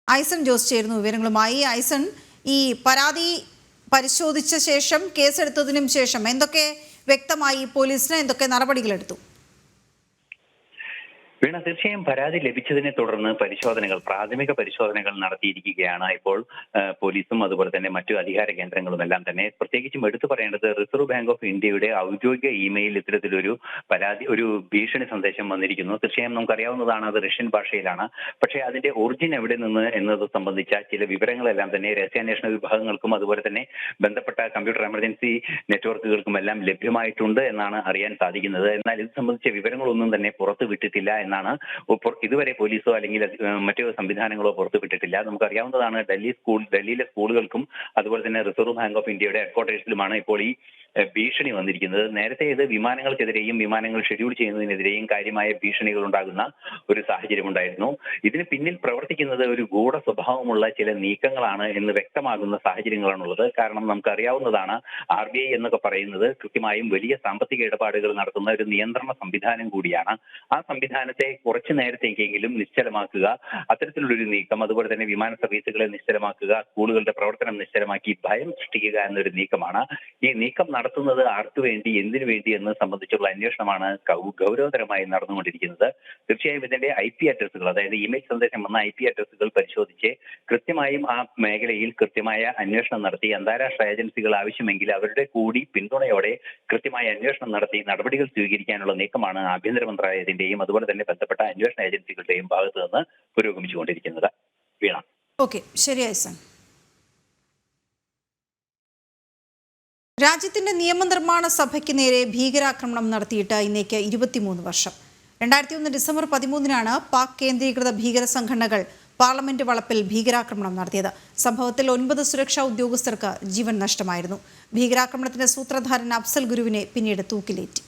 ഐസൺ ജോസ് ചേരുന്നു വിവരങ്ങളുമായി. ഐസൺ, ഈ പരാതി പരിശോധിച്ച ശേഷം കേസെടുത്തതിനും ശേഷം എന്തൊക്കെ വ്യക്തമായി പോലീസിന്, എന്തൊക്കെ നടപടികളെടുത്തു? വീണ, തീർച്ചയായും പരാതി ലഭിച്ചതിനെ തുടർന്ന് പ്രാഥമിക പരിശോധനകൾ നടത്തിയിരിക്കുകയാണ് ഇപ്പോൾ പോലീസും അതുപോലെ തന്നെ മറ്റു അധികാര കേന്ദ്രങ്ങളും എല്ലാം തന്നെ. പ്രത്യേകിച്ചും എടുത്തു പറയേണ്ടത് റിസർവ് ബാങ്ക് ഓഫ് ഇന്ത്യയുടെ ഔദ്യോഗിക ഇമെയിൽ ഇത്തരത്തിലൊരു ഒരു ഭീഷണി സന്ദേശം വന്നിരിക്കുന്നു. തീർച്ചയായും നമുക്കറിയാവുന്നതാണ്, അത് റഷ്യൻ ഭാഷയിലാണ്. പക്ഷേ അതിന്റെ ഒറിജിൻ എവിടെ നിന്ന് എന്നത് സംബന്ധിച്ച ചില വിവരങ്ങളെല്ലാം തന്നെ രഹസ്യാന്വേഷണ വിഭാഗങ്ങൾക്കും അതുപോലെ തന്നെ ബന്ധപ്പെട്ട കമ്പ്യൂട്ടർ എമർജൻസി നെറ്റ്വർക്കുകൾക്കും എല്ലാം ലഭ്യമായിട്ടുണ്ട് എന്നാണ് അറിയാൻ സാധിക്കുന്നത്. എന്നാൽ ഇത് സംബന്ധിച്ച വിവരങ്ങളൊന്നും തന്നെ പുറത്തു വിട്ടിട്ടില്ല എന്നാണ് ഇതുവരെ പോലീസോ അല്ലെങ്കിൽ മറ്റു സംവിധാനങ്ങളോ പുറത്തുവിട്ടിട്ടില്ല. നമുക്കറിയാവുന്നതാണ്, ഡൽഹിയിലെ സ്കൂളുകൾക്കും അതുപോലെ തന്നെ റിസർവ് ബാങ്ക് ഓഫ് ഇന്ത്യയുടെ ഹെഡ്ക്വാർട്ടേഴ്സിലുമാണ് ഇപ്പോൾ ഈ ഭീഷണി വന്നിരിക്കുന്നത്. നേരത്തെ ഇത് വിമാനങ്ങൾക്കെതിരെയും വിമാനങ്ങൾ ഷെഡ്യൂൾ ചെയ്യുന്നതിനെതിരെയും കാര്യമായ ഭീഷണികൾ ഉണ്ടാകുന്ന ഒരു സാഹചര്യം ഉണ്ടായിരുന്നു. ഇതിന് പിന്നിൽ പ്രവർത്തിക്കുന്നത് ഒരു ഗൂഢ സ്വഭാവമുള്ള ചില നീക്കങ്ങളാണ് എന്ന് വ്യക്തമാകുന്ന സാഹചര്യങ്ങളാണുള്ളത്. കാരണം നമുക്കറിയാവുന്നതാണ്, RBI എന്നൊക്കെ പറയുന്നത് കൃത്യമായും വലിയ സാമ്പത്തിക ഇടപാടുകൾ നടത്തുന്ന ഒരു നിയന്ത്രണ സംവിധാനം കൂടിയാണ്. ആ സംവിധാനത്തെ കുറച്ചു നേരത്തേക്കെങ്കിലും നിശ്ചലമാക്കുക, അത്തരത്തിലുള്ളൊരു നീക്കം, അതുപോലെ തന്നെ വിമാന സർവീസുകളെ നിശ്ചലമാക്കുക, സ്കൂളുകളുടെ പ്രവർത്തനം നിശ്ചലമാക്കി ഭയം സൃഷ്ടിക്കുക എന്നൊരു നീക്കമാണ്. ഈ നീക്കം നടത്തുന്നത് ആർക്കു വേണ്ടി, എന്തിനു വേണ്ടി എന്ന് സംബന്ധിച്ചുള്ള അന്വേഷണമാണ് ഗൗരവതരമായി നടന്നുകൊണ്ടിരിക്കുന്നത്. തീർച്ചയായും ഇതിന്റെ IP അഡ്രസ്സുകൾ, അതായത് ഇമെയിൽ സന്ദേശം വന്ന IP അഡ്രസ്സുകൾ പരിശോധിച്ച് കൃത്യമായും ആ മേഖലയിൽ കൃത്യമായ അന്വേഷണം നടത്തി അന്താരാഷ്ട്ര ഏജൻസികൾ ആവശ്യമെങ്കിൽ അവരുടെ കൂടി പിന്തുണയോടെ കൃത്യമായ അന്വേഷണം നടത്തി നടപടികൾ സ്വീകരിക്കാനുള്ള നീക്കമാണ് ആഭ്യന്തര മന്ത്രാലയത്തിന്റെയും അതുപോലെ തന്നെ ബന്ധപ്പെട്ട അന്വേഷണ ഏജൻസികളുടെയും ഭാഗത്തു നിന്ന് പുരോഗമിച്ചുകൊണ്ടിരിക്കുന്നത്. വീണ. ഓക്കെ, ശരിയായി സർ. രാജ്യത്തിന്റെ നിയമനിർമ്മാണ സഭയ്ക്ക് നേരെ ഭീകരാക്രമണം നടത്തിയിട്ട് ഇന്നേക്ക് 23 വർഷം. 2001 ഡിസംബർ 13-നാണ് പാക് കേന്ദ്രീകൃത ഭീകര സംഘടനകൾ പാർലമെന്റ് വളപ്പിൽ ഭീകരാക്രമണം നടത്തിയത്. സംഭവത്തിൽ 9 സുരക്ഷാ ഉദ്യോഗസ്ഥർക്ക് ജീവൻ നഷ്ടമായിരുന്നു. ഭീകരാക്രമണത്തിന്റെ സൂത്രധാരൻ അഫ്സൽ ഗുരുവിനെ പിന്നീട് തൂക്കിലേറ്റി.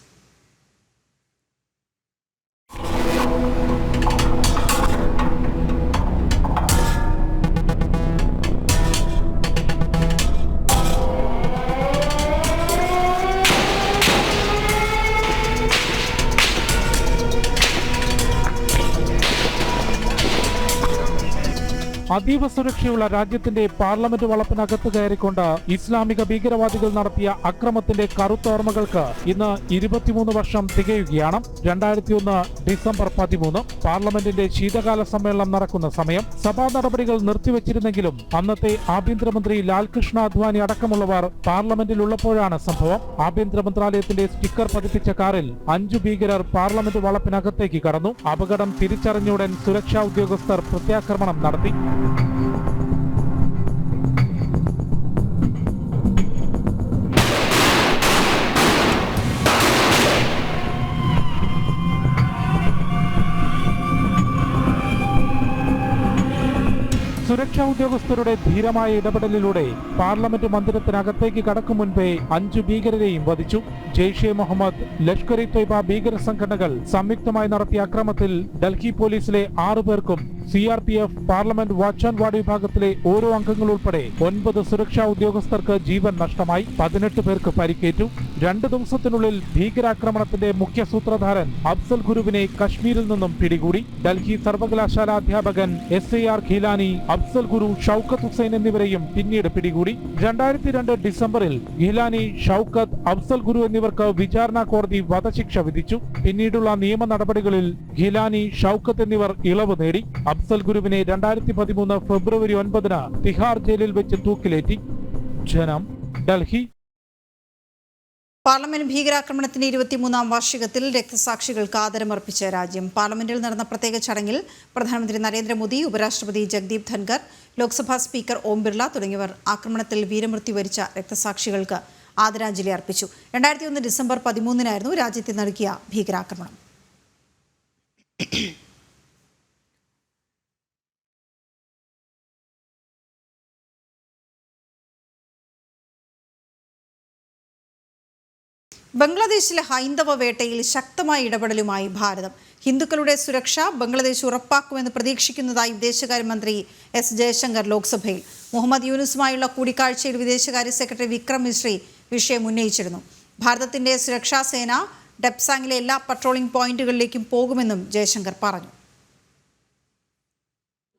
അതീവ സുരക്ഷയുള്ള രാജ്യത്തിന്റെ പാർലമെന്റ് വളപ്പിനകത്ത് കയറിക്കൊണ്ട് ഇസ്ലാമിക ഭീകരവാദികൾ നടത്തിയ അക്രമത്തിന്റെ കറുത്ത ഓർമ്മകൾക്ക് ഇന്ന് 23 വർഷം തികയുകയാണ്. 2001 ഡിസംബർ 13 പാർലമെന്റിന്റെ ശീതകാല സമ്മേളനം നടക്കുന്ന സമയം. സഭാ നടപടികൾ നിർത്തിവെച്ചിരുന്നെങ്കിലും അന്നത്തെ ആഭ്യന്തരമന്ത്രി ലാൽകൃഷ്ണ അദ്വാനി അടക്കമുള്ളവർ പാർലമെന്റിലുള്ളപ്പോഴാണ് സംഭവം. ആഭ്യന്തര മന്ത്രാലയത്തിന്റെ സ്റ്റിക്കർ പതിപ്പിച്ച കാറിൽ 5 ഭീകരർ പാർലമെന്റ് വളപ്പിനകത്തേക്ക് കടന്നു. അപകടം തിരിച്ചറിഞ്ഞുടൻ സുരക്ഷാ ഉദ്യോഗസ്ഥർ പ്രത്യാക്രമണം നടത്തി. സുരക്ഷാ ഉദ്യോഗസ്ഥരുടെ ധീരമായ ഇടപെടലിലൂടെ പാർലമെന്റ് മന്ദിരത്തിനകത്തേക്ക് കടക്കും മുൻപേ 5 ഭീകരരെയും വധിച്ചു. ജെയ്ഷെ മുഹമ്മദ്, ലഷ്കർ ഇ തൊയ്ബ ഭീകര സംഘടനകൾ സംയുക്തമായി നടത്തിയ അക്രമത്തിൽ ഡൽഹി പോലീസിലെ 6 പേർക്കും CRPF parliament watch and ward വിഭാഗത്തിലെ ഓരോ അംഗങ്ങൾ ഉൾപ്പെടെ 9 സുരക്ഷാ ഉദ്യോഗസ്ഥർക്ക് ജീവൻ നഷ്ടമായി. 18 പേർക്ക് പരിക്കേറ്റു. 2 ദിവസത്തിനുള്ളിൽ ഭീകരാക്രമണത്തിന്റെ മുഖ്യ സൂത്രധാരൻ അഫ്സൽ ഗുരുവിനെ കശ്മീരിൽ നിന്നും പിടികൂടി. ഡൽഹി സർവകലാശാല അധ്യാപകൻ SAR ഖീലാനി, അഫ്സൽ ഗുരു, ഷൌക്കത്ത് ഹുസൈൻ എന്നിവരെയും പിന്നീട് പിടികൂടി. 2002 ഡിസംബറിൽ ഖീലാനി, ഷൌക്കത്ത്, അഫ്സൽ ഗുരു എന്നിവർക്ക് വിചാരണ കോടതി വധശിക്ഷ വിധിച്ചു. പിന്നീടുള്ള നിയമ നടപടികളിൽ ഖീലാനി, ഷൌക്കത്ത് എന്നിവർ ഇളവ് നേടി. അഫ്സൽ ഗുരുവിനെ 2013 ഫെബ്രുവരി 9-ന് തിഹാർ ജയിലിൽ വെച്ച് തൂക്കിലേറ്റി. ജനം, ഡൽഹി. പാർലമെന്റ് ഭീകരാക്രമണത്തിന്റെ 23-ാം വാർഷികത്തിൽ രക്തസാക്ഷികൾക്ക് ആദരമർപ്പിച്ച രാജ്യം. പാർലമെന്റിൽ നടന്ന പ്രത്യേക ചടങ്ങിൽ പ്രധാനമന്ത്രി നരേന്ദ്രമോദി, ഉപരാഷ്ട്രപതി ജഗ്ദീപ് ധൻഖർ, ലോക്സഭാ സ്പീക്കർ ഓം ബിർള തുടങ്ങിയവർ ആക്രമണത്തിൽ വീരമൃത്യു വരിച്ച രക്തസാക്ഷികൾക്ക് ആദരാഞ്ജലി അർപ്പിച്ചു. 2001 ഡിസംബർ 13-നായിരുന്നു രാജ്യത്തെ നടുക്കിയ ഭീകരാക്രമണം. ബംഗ്ലാദേശിലെ ഹൈന്ദവ വേട്ടയിൽ ശക്തമായ ഇടപെടലുമായി ഭാരതം. ഹിന്ദുക്കളുടെ സുരക്ഷ ബംഗ്ലാദേശ് ഉറപ്പാക്കുമെന്ന് പ്രതീക്ഷിക്കുന്നതായി വിദേശകാര്യമന്ത്രി S. ജയശങ്കർ ലോക്സഭയിൽ. മുഹമ്മദ് യൂനുസുമായുള്ള കൂടിക്കാഴ്ചയിൽ വിദേശകാര്യ സെക്രട്ടറി വിക്രം മിശ്രി വിഷയം ഉന്നയിച്ചിരുന്നു. ഭാരതത്തിന്റെ സുരക്ഷാ സേന ഡെപ്സാങ്ങിലെ എല്ലാ പട്രോളിംഗ് പോയിന്റുകളിലേക്കും പോകുമെന്നും ജയശങ്കർ പറഞ്ഞു.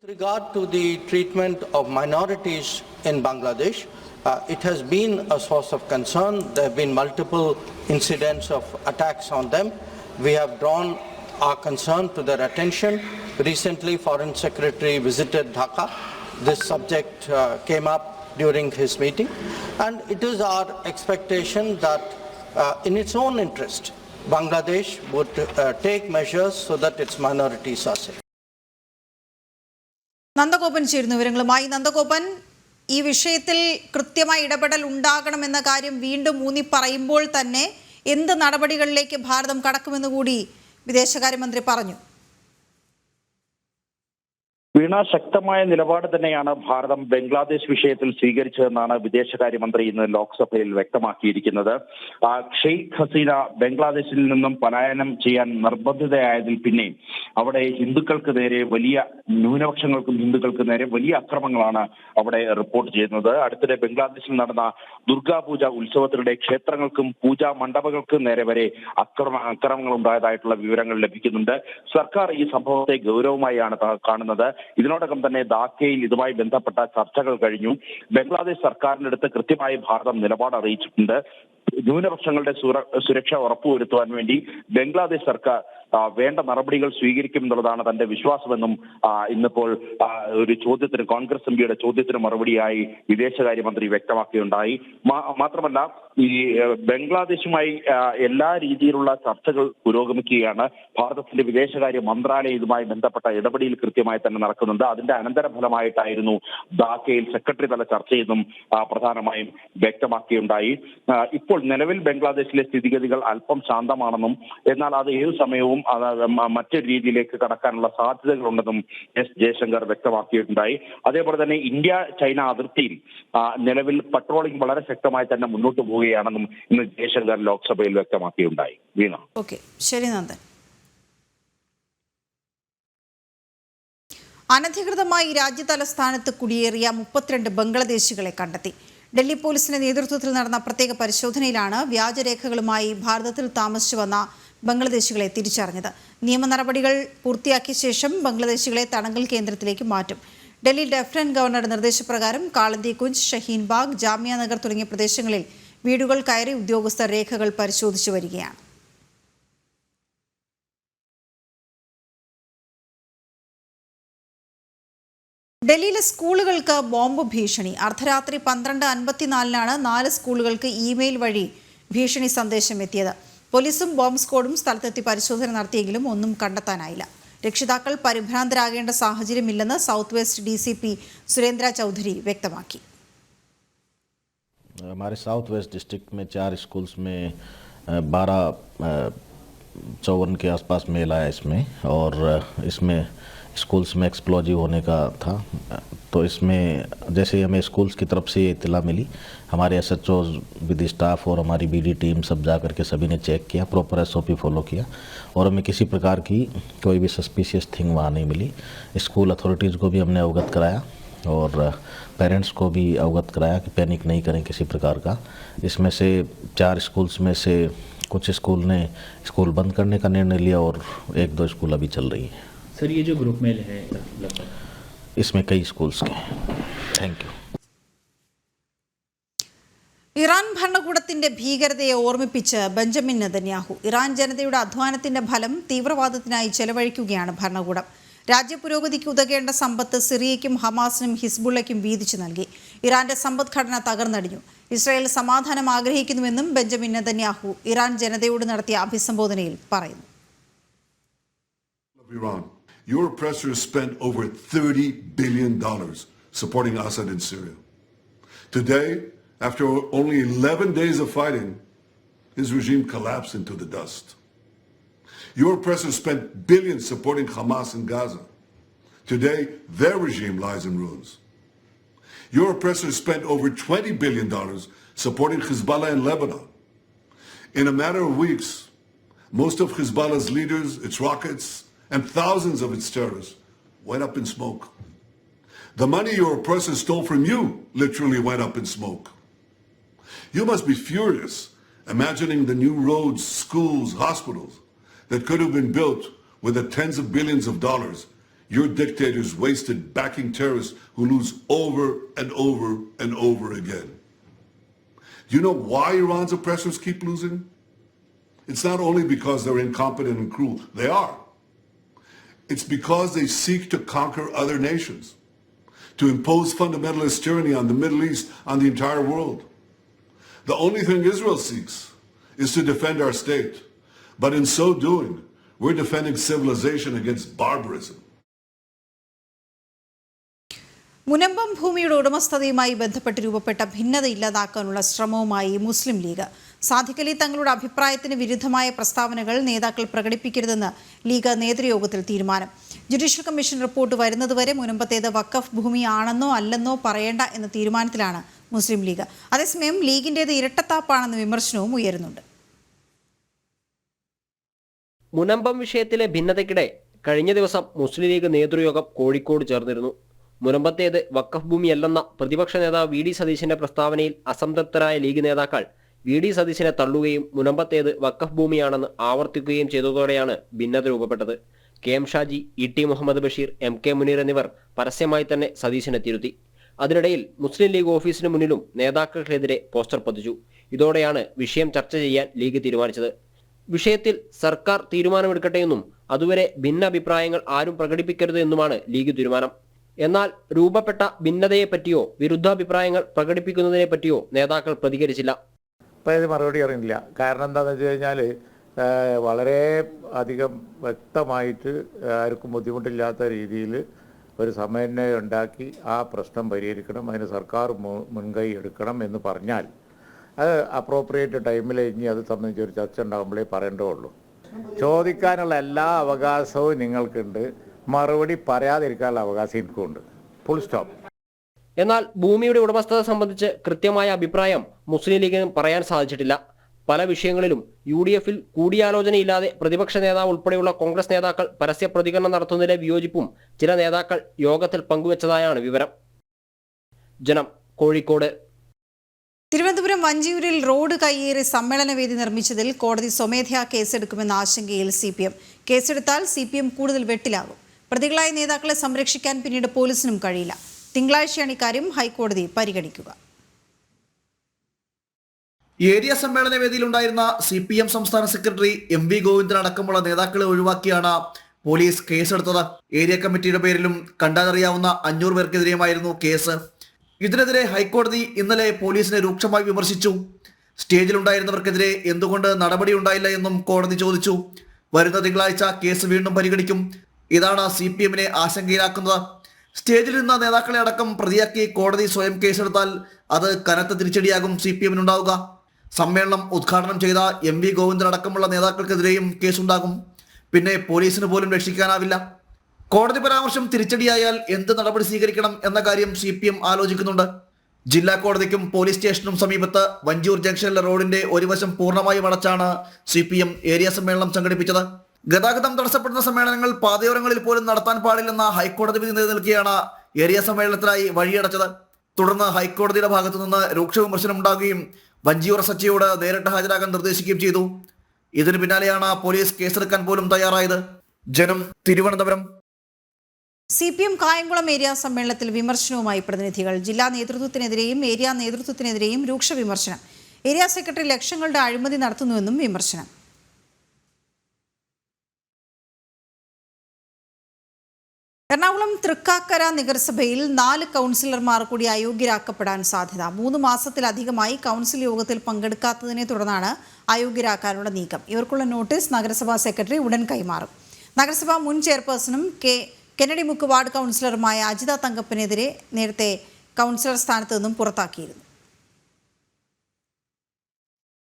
With regard to the treatment of minorities in Bangladesh, it has been a source of concern. There have been multiple incidents of attacks on them. We have drawn are concerned to their attention. Recently, Foreign Secretary visited Dhaka. This subject came up during his meeting, and it is our expectation that in its own interest, Bangladesh would take measures so that its minorities are safe. Nandagopan ചേരുന്നു വിവരങ്ങളുമായി. നന്ദഗോപൻ, ഈ വിഷയത്തിൽ കൃത്യമായ ഇടപെടൽ ഉണ്ടാകണമെന്ന കാര്യം വീണ്ടും ഊന്നി പറയുമ്പോൾ തന്നെ എന്ത് നടപടികളിലേക്ക് ഭാരതം കടക്കുമെന്ന് കൂടി വിദേശകാര്യമന്ത്രി പറഞ്ഞു. വീണ, ശക്തമായ നിലപാട് തന്നെയാണ് ഭാരതം ബംഗ്ലാദേശ് വിഷയത്തിൽ സ്വീകരിച്ചതെന്നാണ് വിദേശകാര്യമന്ത്രി ഇന്ന് ലോക്സഭയിൽ വ്യക്തമാക്കിയിരിക്കുന്നത്. ഷെയ്ഖ് ഹസീന ബംഗ്ലാദേശിൽ നിന്നും പലായനം ചെയ്യാൻ നിർബന്ധിതയായതിൽ പിന്നെ അവിടെ ഹിന്ദുക്കൾക്ക് നേരെ ന്യൂനപക്ഷങ്ങൾക്കും ഹിന്ദുക്കൾക്ക് നേരെ വലിയ അക്രമങ്ങളാണ് അവിടെ റിപ്പോർട്ട് ചെയ്യുന്നത്. അടുത്തിടെ ബംഗ്ലാദേശിൽ നടന്ന ദുർഗാപൂജ ഉത്സവത്തിനിടെ ക്ഷേത്രങ്ങൾക്കും പൂജാ മണ്ഡപങ്ങൾക്കും നേരെ വരെ അക്രമങ്ങൾ ഉണ്ടായതായിട്ടുള്ള വിവരങ്ങൾ ലഭിക്കുന്നുണ്ട്. സർക്കാർ ഈ സംഭവത്തെ ഗൗരവമായാണ് കാണുന്നത്. ഇതിനോടകം തന്നെ ധാക്കയിൽ ഇതുമായി ബന്ധപ്പെട്ട ചർച്ചകൾ കഴിഞ്ഞു. ബംഗ്ലാദേശ് സർക്കാരിന്റെ അടുത്ത് കൃത്യമായി ഭാരതം നിലപാട് അറിയിച്ചിട്ടുണ്ട്. ന്യൂനപക്ഷങ്ങളുടെ സുരക്ഷ ഉറപ്പുവരുത്തുവാൻ വേണ്ടി ബംഗ്ലാദേശ് സർക്കാർ വേണ്ട നടപടികൾ സ്വീകരിക്കുമെന്നുള്ളതാണ് തന്റെ വിശ്വാസമെന്നും ഇന്നിപ്പോൾ ഒരു ചോദ്യത്തിന്, കോൺഗ്രസ് എംപിയുടെ ചോദ്യത്തിന് മറുപടിയായി വിദേശകാര്യമന്ത്രി വ്യക്തമാക്കുകയുണ്ടായി. മാത്രമല്ല, ഈ ബംഗ്ലാദേശുമായി എല്ലാ രീതിയിലുള്ള ചർച്ചകൾ പുരോഗമിക്കുകയാണ്. ഭാരതത്തിന്റെ വിദേശകാര്യ മന്ത്രാലയം ഇതുമായി ബന്ധപ്പെട്ട ഇടപെടൽ കൃത്യമായി തന്നെ നടക്കുന്നുണ്ട്. അതിന്റെ അനന്തരഫലമായിട്ടായിരുന്നു ധാക്കയിൽ സെക്രട്ടറി തല ചർച്ചയെന്നും പ്രധാനമായും വ്യക്തമാക്കുകയുണ്ടായി. ഇപ്പോൾ നിലവിൽ ബംഗ്ലാദേശിലെ സ്ഥിതിഗതികൾ അല്പം ശാന്തമാണെന്നും എന്നാൽ അത് ഏതു സമയവും മറ്റൊരു രീതിയിലേക്ക് കടക്കാനുള്ള സാധ്യതകളുണ്ടെന്നും എസ് ജയശങ്കർ വ്യക്തമാക്കിയിട്ടുണ്ടായി. അതേപോലെ തന്നെ ഇന്ത്യ ചൈന അതിർത്തിയിൽ നിലവിൽ പട്രോളിംഗ് വളരെ ശക്തമായി തന്നെ മുന്നോട്ട് പോവുകയാണെന്നും ഇന്ന് ജയശങ്കർ ലോക്സഭയിൽ വ്യക്തമാക്കിയുണ്ടായി. വീണ. ഓക്കെ, ശരി നന്ദൻ. അനധികൃതമായി രാജ്യതലസ്ഥാനത്ത് കുടിയേറിയ 32 ബംഗ്ലാദേശികളെ കണ്ടെത്തി. ഡൽഹി പോലീസിന്റെ നേതൃത്വത്തിൽ നടന്ന പ്രത്യേക പരിശോധനയിലാണ് വ്യാജരേഖകളുമായി ഭാരതത്തിൽ താമസിച്ചു വന്ന ബംഗ്ലാദേശികളെ തിരിച്ചറിഞ്ഞത്. നിയമ നടപടികൾ പൂർത്തിയാക്കിയ ശേഷം ബംഗ്ലാദേശികളെ തടങ്കൽ കേന്ദ്രത്തിലേക്ക് മാറ്റും. ഡൽഹി ലഫ്റ്റനന്റ് ഗവർണറുടെ നിർദ്ദേശപ്രകാരം കാളന്തി കുഞ്ച്, ഷഹീൻബാഗ്, ജാമിയ നഗർ തുടങ്ങിയ പ്രദേശങ്ങളിൽ വീടുകൾ കയറി ഉദ്യോഗസ്ഥർ രേഖകൾ പരിശോധിച്ചു വരികയാണ്. ഡൽഹിയിലെ സ്കൂളുകൾക്ക് ബോംബ് ഭീഷണി. അർദ്ധരാത്രി 12:54 4 സ്കൂളുകൾക്ക് ഇമെയിൽ വഴി ഭീഷണി സന്ദേശം എത്തിയത്. പോലീസും ബോംബ് സ്ക്വാഡും സ്ഥലത്തെത്തി പരിശോധന നടത്തിയെങ്കിലും ഒന്നും കണ്ടെത്താനായില്ല. രക്ഷിതാക്കൾ പരിഭ്രാന്തരാകേണ്ട സാഹചര്യമില്ലെന്ന് south west DCP Surendra Chaudhary വ്യക്തമാക്കി. हमारे साउथ वेस्ट डिस्ट्रिक्ट में 4 स्कूल्स में 12:54 के आसपास मेल आया इसमें, और इसमें स्कूल्स में एक्सप्लोजिव होने का था. तो इसमें जैसे ही हमें स्कूल्स की तरफ से ये इत्तला मिली, हमारे SHOs विद स्टाफ और हमारी BD टीम सब जा कर के सभी ने चेक किया, प्रॉपर SOP फॉलो किया, और हमें किसी प्रकार की कोई भी सस्पिशियस थिंग वहाँ नहीं मिली. स्कूल अथॉरिटीज़ को भी हमने अवगत कराया और पेरेंट्स को भी अवगत कराया कि पैनिक नहीं करें किसी प्रकार का. इसमें से 4 स्कूल्स में से कुछ स्कूल ने स्कूल बंद करने का निर्णय लिया और 1-2 स्कूल अभी चल रही है. सर, ये जो ग्रुप मेल है इसमें कई स्कूल्स के. Thank you. ഇറാൻ ഭരണകൂടത്തിന്റെ ഭീകരതയെ ഓർമ്മിപ്പിച്ച് ബെഞ്ചമിൻ നെതന്യാഹു. ഇറാൻ ജനതയുടെ അധ്വാനത്തിന്റെ ഫലം തീവ്രവാദത്തിനായി ചെലവഴിക്കുകയാണ് ഭരണകൂടം. രാജ്യപുരോഗതിക്ക് ഉതകേണ്ട സമ്പത്ത് സിറിയയ്ക്കും ഹമാസിനും ഹിസ്ബുള്ളയ്ക്കും വീതിച്ചു നൽകി. ഇറാന്റെ സമ്പദ്ഘടന തകർന്നടിഞ്ഞു. ഇസ്രായേൽ സമാധാനം ആഗ്രഹിക്കുന്നുവെന്നും ബെഞ്ചമിൻ നെതന്യാഹു ഇറാൻ ജനതയോട് നടത്തിയ അഭിസംബോധനയിൽ പറയുന്നു. Iran. Your oppressors spent over $30 billion supporting Assad in Syria. Today, after only 11 days of fighting, his regime collapsed into the dust. Your oppressors spent billions supporting Hamas in Gaza. Today, their regime lies in ruins. Your oppressors spent over $20 billion supporting Hezbollah in Lebanon. In a matter of weeks, most of Hezbollah's leaders, its rockets, and thousands of its terrorists went up in smoke. The money your oppressors stole from you literally went up in smoke. You must be furious imagining the new roads, schools, hospitals that could have been built with the tens of billions of dollars your dictators wasted backing terrorists who lose over and over and over again. Do you know why Iran's oppressors keep losing? It's not only because they're incompetent and cruel. They are. it's because they seek to conquer other nations, to impose fundamentalist tyranny on the Middle East, on the entire world. The only thing Israel seeks is to defend our state. But in so doing, we're defending civilization against barbarism. Munambam ഭൂമിയുടെ ഉടമസ്ഥതയുമായി ബന്ധപ്പെട്ട് രൂപപ്പെട്ട ഭിന്നത ഇല്ലാതാക്കാനുള്ള ശ്രമവുമായി മുസ്ലിം league. Sadiqali തങ്ങളുടെ അഭിപ്രായത്തിന് വിരുദ്ധമായ പ്രസ്താവനകൾ നേതാക്കൾ പ്രകടിപ്പിക്കരുതെന്ന് league നേതൃയോഗത്തിൽ തീരുമാനം. ജുഡീഷ്യൽ കമ്മീഷൻ റിപ്പോർട്ട് വരുന്നതുവരെ മുനമ്പത്തേത് വഖഫ് ഭൂമിയാണെന്നോ അല്ലെന്നോ പറയേണ്ട എന്ന തീരുമാനത്തിലാണ് മുസ്ലിം ലീഗ്. അതേസമയം ലീഗിൻ്റേത് ഇരട്ടത്താപ്പാണെന്ന വിമർശനവും ഉയരുന്നുണ്ട്. മുനമ്പം വിഷയത്തിലെ ഭിന്നതയ്ക്കിടെ കഴിഞ്ഞ ദിവസം മുസ്ലിം ലീഗ് നേതൃയോഗം കോഴിക്കോട് ചേർന്നിരുന്നു. മുനമ്പത്തേത് വഖഫ് ഭൂമിയല്ലെന്ന പ്രതിപക്ഷ നേതാവ് വി ഡി സതീശന്റെ പ്രസ്താവനയിൽ അസംതൃപ്തരായ ലീഗ് നേതാക്കൾ വി ഡി സതീശനെ തള്ളുകയും മുനമ്പത്തേത് വഖഫ് ഭൂമിയാണെന്ന് ആവർത്തിക്കുകയും ചെയ്തതോടെയാണ് ഭിന്നത രൂപപ്പെട്ടത്. K M Shaji, E T Muhammad Basheer, M K Muneer എന്നിവർ പരസ്യമായി തന്നെ സതീശനെ തിരുത്തി. അതിനിടയിൽ മുസ്ലിം ലീഗ് ഓഫീസിന് മുന്നിലും നേതാക്കൾക്കെതിരെ പോസ്റ്റർ പതിച്ചു. ഇതോടെയാണ് വിഷയം ചർച്ച ചെയ്യാൻ ലീഗ് തീരുമാനിച്ചത്. വിഷയത്തിൽ സർക്കാർ തീരുമാനമെടുക്കട്ടെയെന്നും അതുവരെ ഭിന്നാഭിപ്രായങ്ങൾ ആരും പ്രകടിപ്പിക്കരുത് എന്നുമാണ് ലീഗ് തീരുമാനം. എന്നാൽ രൂപപ്പെട്ട ഭിന്നതയെപ്പറ്റിയോ വിരുദ്ധാഭിപ്രായങ്ങൾ പ്രകടിപ്പിക്കുന്നതിനെ പറ്റിയോ നേതാക്കൾ പ്രതികരിച്ചില്ല. അപ്പോൾ ഇത് മറുപടി അറിയില്ല. കാരണം എന്താണെന്ന് വെച്ച് കഴിഞ്ഞാൽ വളരെ അധികം വ്യക്തമായിട്ട് ആർക്കും ബുദ്ധിമുട്ടില്ലാത്ത രീതിയിൽ ഒരു സമന്വയം ഉണ്ടാക്കി ആ പ്രശ്നം പരിഹരിക്കണം, അതിന് സർക്കാർ മുൻകൈ എടുക്കണം എന്ന് പറഞ്ഞാൽ അത് അപ്രോപ്രിയേറ്റ് ടൈമിൽ ഇനി അത് സംബന്ധിച്ച് ഒരു ചർച്ച ഉണ്ടാകുമ്പോഴേ പറയേണ്ടതുള്ളൂ. ചോദിക്കാനുള്ള എല്ലാ അവകാശവും നിങ്ങൾക്കുണ്ട്, മറുപടി പറയാതിരിക്കാനുള്ള അവകാശം എനിക്കുണ്ട്. Full stop. എന്നാൽ ഭൂമിയുടെ ഉടമസ്ഥത സംബന്ധിച്ച് കൃത്യമായ അഭിപ്രായം മുസ്ലിം ലീഗിന് പറയാൻ സാധിച്ചിട്ടില്ല. പല വിഷയങ്ങളിലും UDF-ൽ കൂടിയാലോചനയില്ലാതെ പ്രതിപക്ഷ നേതാവ് ഉൾപ്പെടെയുള്ള കോൺഗ്രസ് നേതാക്കൾ പരസ്യ പ്രതികരണം നടത്തുന്നതിലെ വിയോജിപ്പും ചില നേതാക്കൾ യോഗത്തിൽ പങ്കുവച്ചതായാണ് വിവരം. ജനം, കോഴിക്കോട്. തിരുവനന്തപുരം വഞ്ചിയൂരിൽ റോഡ് കയ്യേറി സമ്മേളനവേദി നിർമ്മിച്ചതിൽ കോടതി സ്വമേധയാ കേസെടുക്കുമെന്ന ആശങ്കയിൽ CPM. കേസെടുത്താൽ CPM കൂടുതൽ വെട്ടിലാകും. പ്രതികളായ നേതാക്കളെ സംരക്ഷിക്കാൻ പിന്നീട് പോലീസിനും കഴിയില്ല. തിങ്കളാഴ്ചയാണ് ഇക്കാര്യം ഹൈക്കോടതി പരിഗണിക്കുക. ഏരിയ സമ്മേളന വേദിയിലുണ്ടായിരുന്ന CPM സംസ്ഥാന സെക്രട്ടറി MV ഗോവിന്ദൻ അടക്കമുള്ള നേതാക്കളെ ഒഴിവാക്കിയാണ് പോലീസ് കേസെടുത്തത്. ഏരിയ കമ്മിറ്റിയുടെ പേരിലും കണ്ടാലറിയാവുന്ന 500 പേർക്കെതിരെയുമായിരുന്നു കേസ്. ഇതിനെതിരെ ഹൈക്കോടതി ഇന്നലെ പോലീസിനെ രൂക്ഷമായി വിമർശിച്ചു. സ്റ്റേജിലുണ്ടായിരുന്നവർക്കെതിരെ എന്തുകൊണ്ട് നടപടി ഉണ്ടായില്ല എന്നും കോടതി ചോദിച്ചു. വരുന്ന തിങ്കളാഴ്ച കേസ് വീണ്ടും പരിഗണിക്കും. ഇതാണ് CPM-നെ ആശങ്കയിലാക്കുന്നത്. സ്റ്റേജിൽ നിന്ന നേതാക്കളെ അടക്കം പ്രതിയാക്കി കോടതി സ്വയം കേസെടുത്താൽ അത് കനത്ത തിരിച്ചടിയാകും CPM-നുണ്ടാവുക. സമ്മേളനം ഉദ്ഘാടനം ചെയ്ത MV ഗോവിന്ദൻ അടക്കമുള്ള നേതാക്കൾക്കെതിരെയും കേസുണ്ടാകും. പിന്നെ പോലീസിന് പോലും രക്ഷിക്കാനാവില്ല. കോടതി പരാമർശം തിരിച്ചടിയായാൽ എന്ത് നടപടി സ്വീകരിക്കണം എന്ന കാര്യം CPM ആലോചിക്കുന്നുണ്ട്. ജില്ലാ കോടതിക്കും പോലീസ് സ്റ്റേഷനും സമീപത്ത് വഞ്ചിയൂർ ജംഗ്ഷനിലെ റോഡിന്റെ ഒരു വശം പൂർണ്ണമായും അടച്ചാണ് CPM ഏരിയ സമ്മേളനം സംഘടിപ്പിച്ചത്. ഗതാഗതം തടസ്സപ്പെടുന്ന സമ്മേളനങ്ങൾ പാതയോരങ്ങളിൽ പോലും നടത്താൻ പാടില്ലെന്ന ഹൈക്കോടതി വിധി നിലനിൽക്കെയാണ് ഏരിയ സമ്മേളനത്തിനായി വഴിയടച്ചത്. തുടർന്ന് ഹൈക്കോടതിയുടെ ഭാഗത്തു നിന്ന് രൂക്ഷ വിമർശനം ഉണ്ടാകുകയും വഞ്ചിയൂർ SHOയോട് നേരിട്ട് ഹാജരാകാൻ നിർദ്ദേശിക്കുകയും ചെയ്തു. ഇതിന് പിന്നാലെയാണ് പോലീസ് കേസെടുക്കാൻ പോലും തയ്യാറായത്. ജനം, തിരുവനന്തപുരം. CPM കായംകുളം ഏരിയ സമ്മേളനത്തിൽ വിമർശനവുമായി പ്രതിനിധികൾ. ജില്ലാ നേതൃത്വത്തിനെതിരെയും ഏരിയ നേതൃത്വത്തിനെതിരെയും രൂക്ഷ വിമർശനം. ഏരിയ സെക്രട്ടറി ലക്ഷങ്ങളുടെ അഴിമതി നടത്തുന്നുവെന്നും വിമർശനം. എറണാകുളം തൃക്കാക്കര നഗരസഭയിൽ 4 കൗൺസിലർമാർ കൂടി അയോഗ്യരാക്കപ്പെടാൻ സാധ്യത. 3 മാസത്തിലധികമായി കൗൺസിൽ യോഗത്തിൽ പങ്കെടുക്കാത്തതിനെ തുടർന്നാണ് അയോഗ്യരാക്കാനുള്ള നീക്കം. ഇവർക്കുള്ള നോട്ടീസ് നഗരസഭാ സെക്രട്ടറി ഉടൻ കൈമാറും. നഗരസഭാ മുൻ ചെയർപേഴ്സണും കെന്നഡി മുക്ക് വാർഡ് കൗൺസിലറുമായ അജിത തങ്കപ്പനെതിരെ നേരത്തെ കൗൺസിലർ സ്ഥാനത്ത് നിന്നും പുറത്താക്കിയിരുന്നു.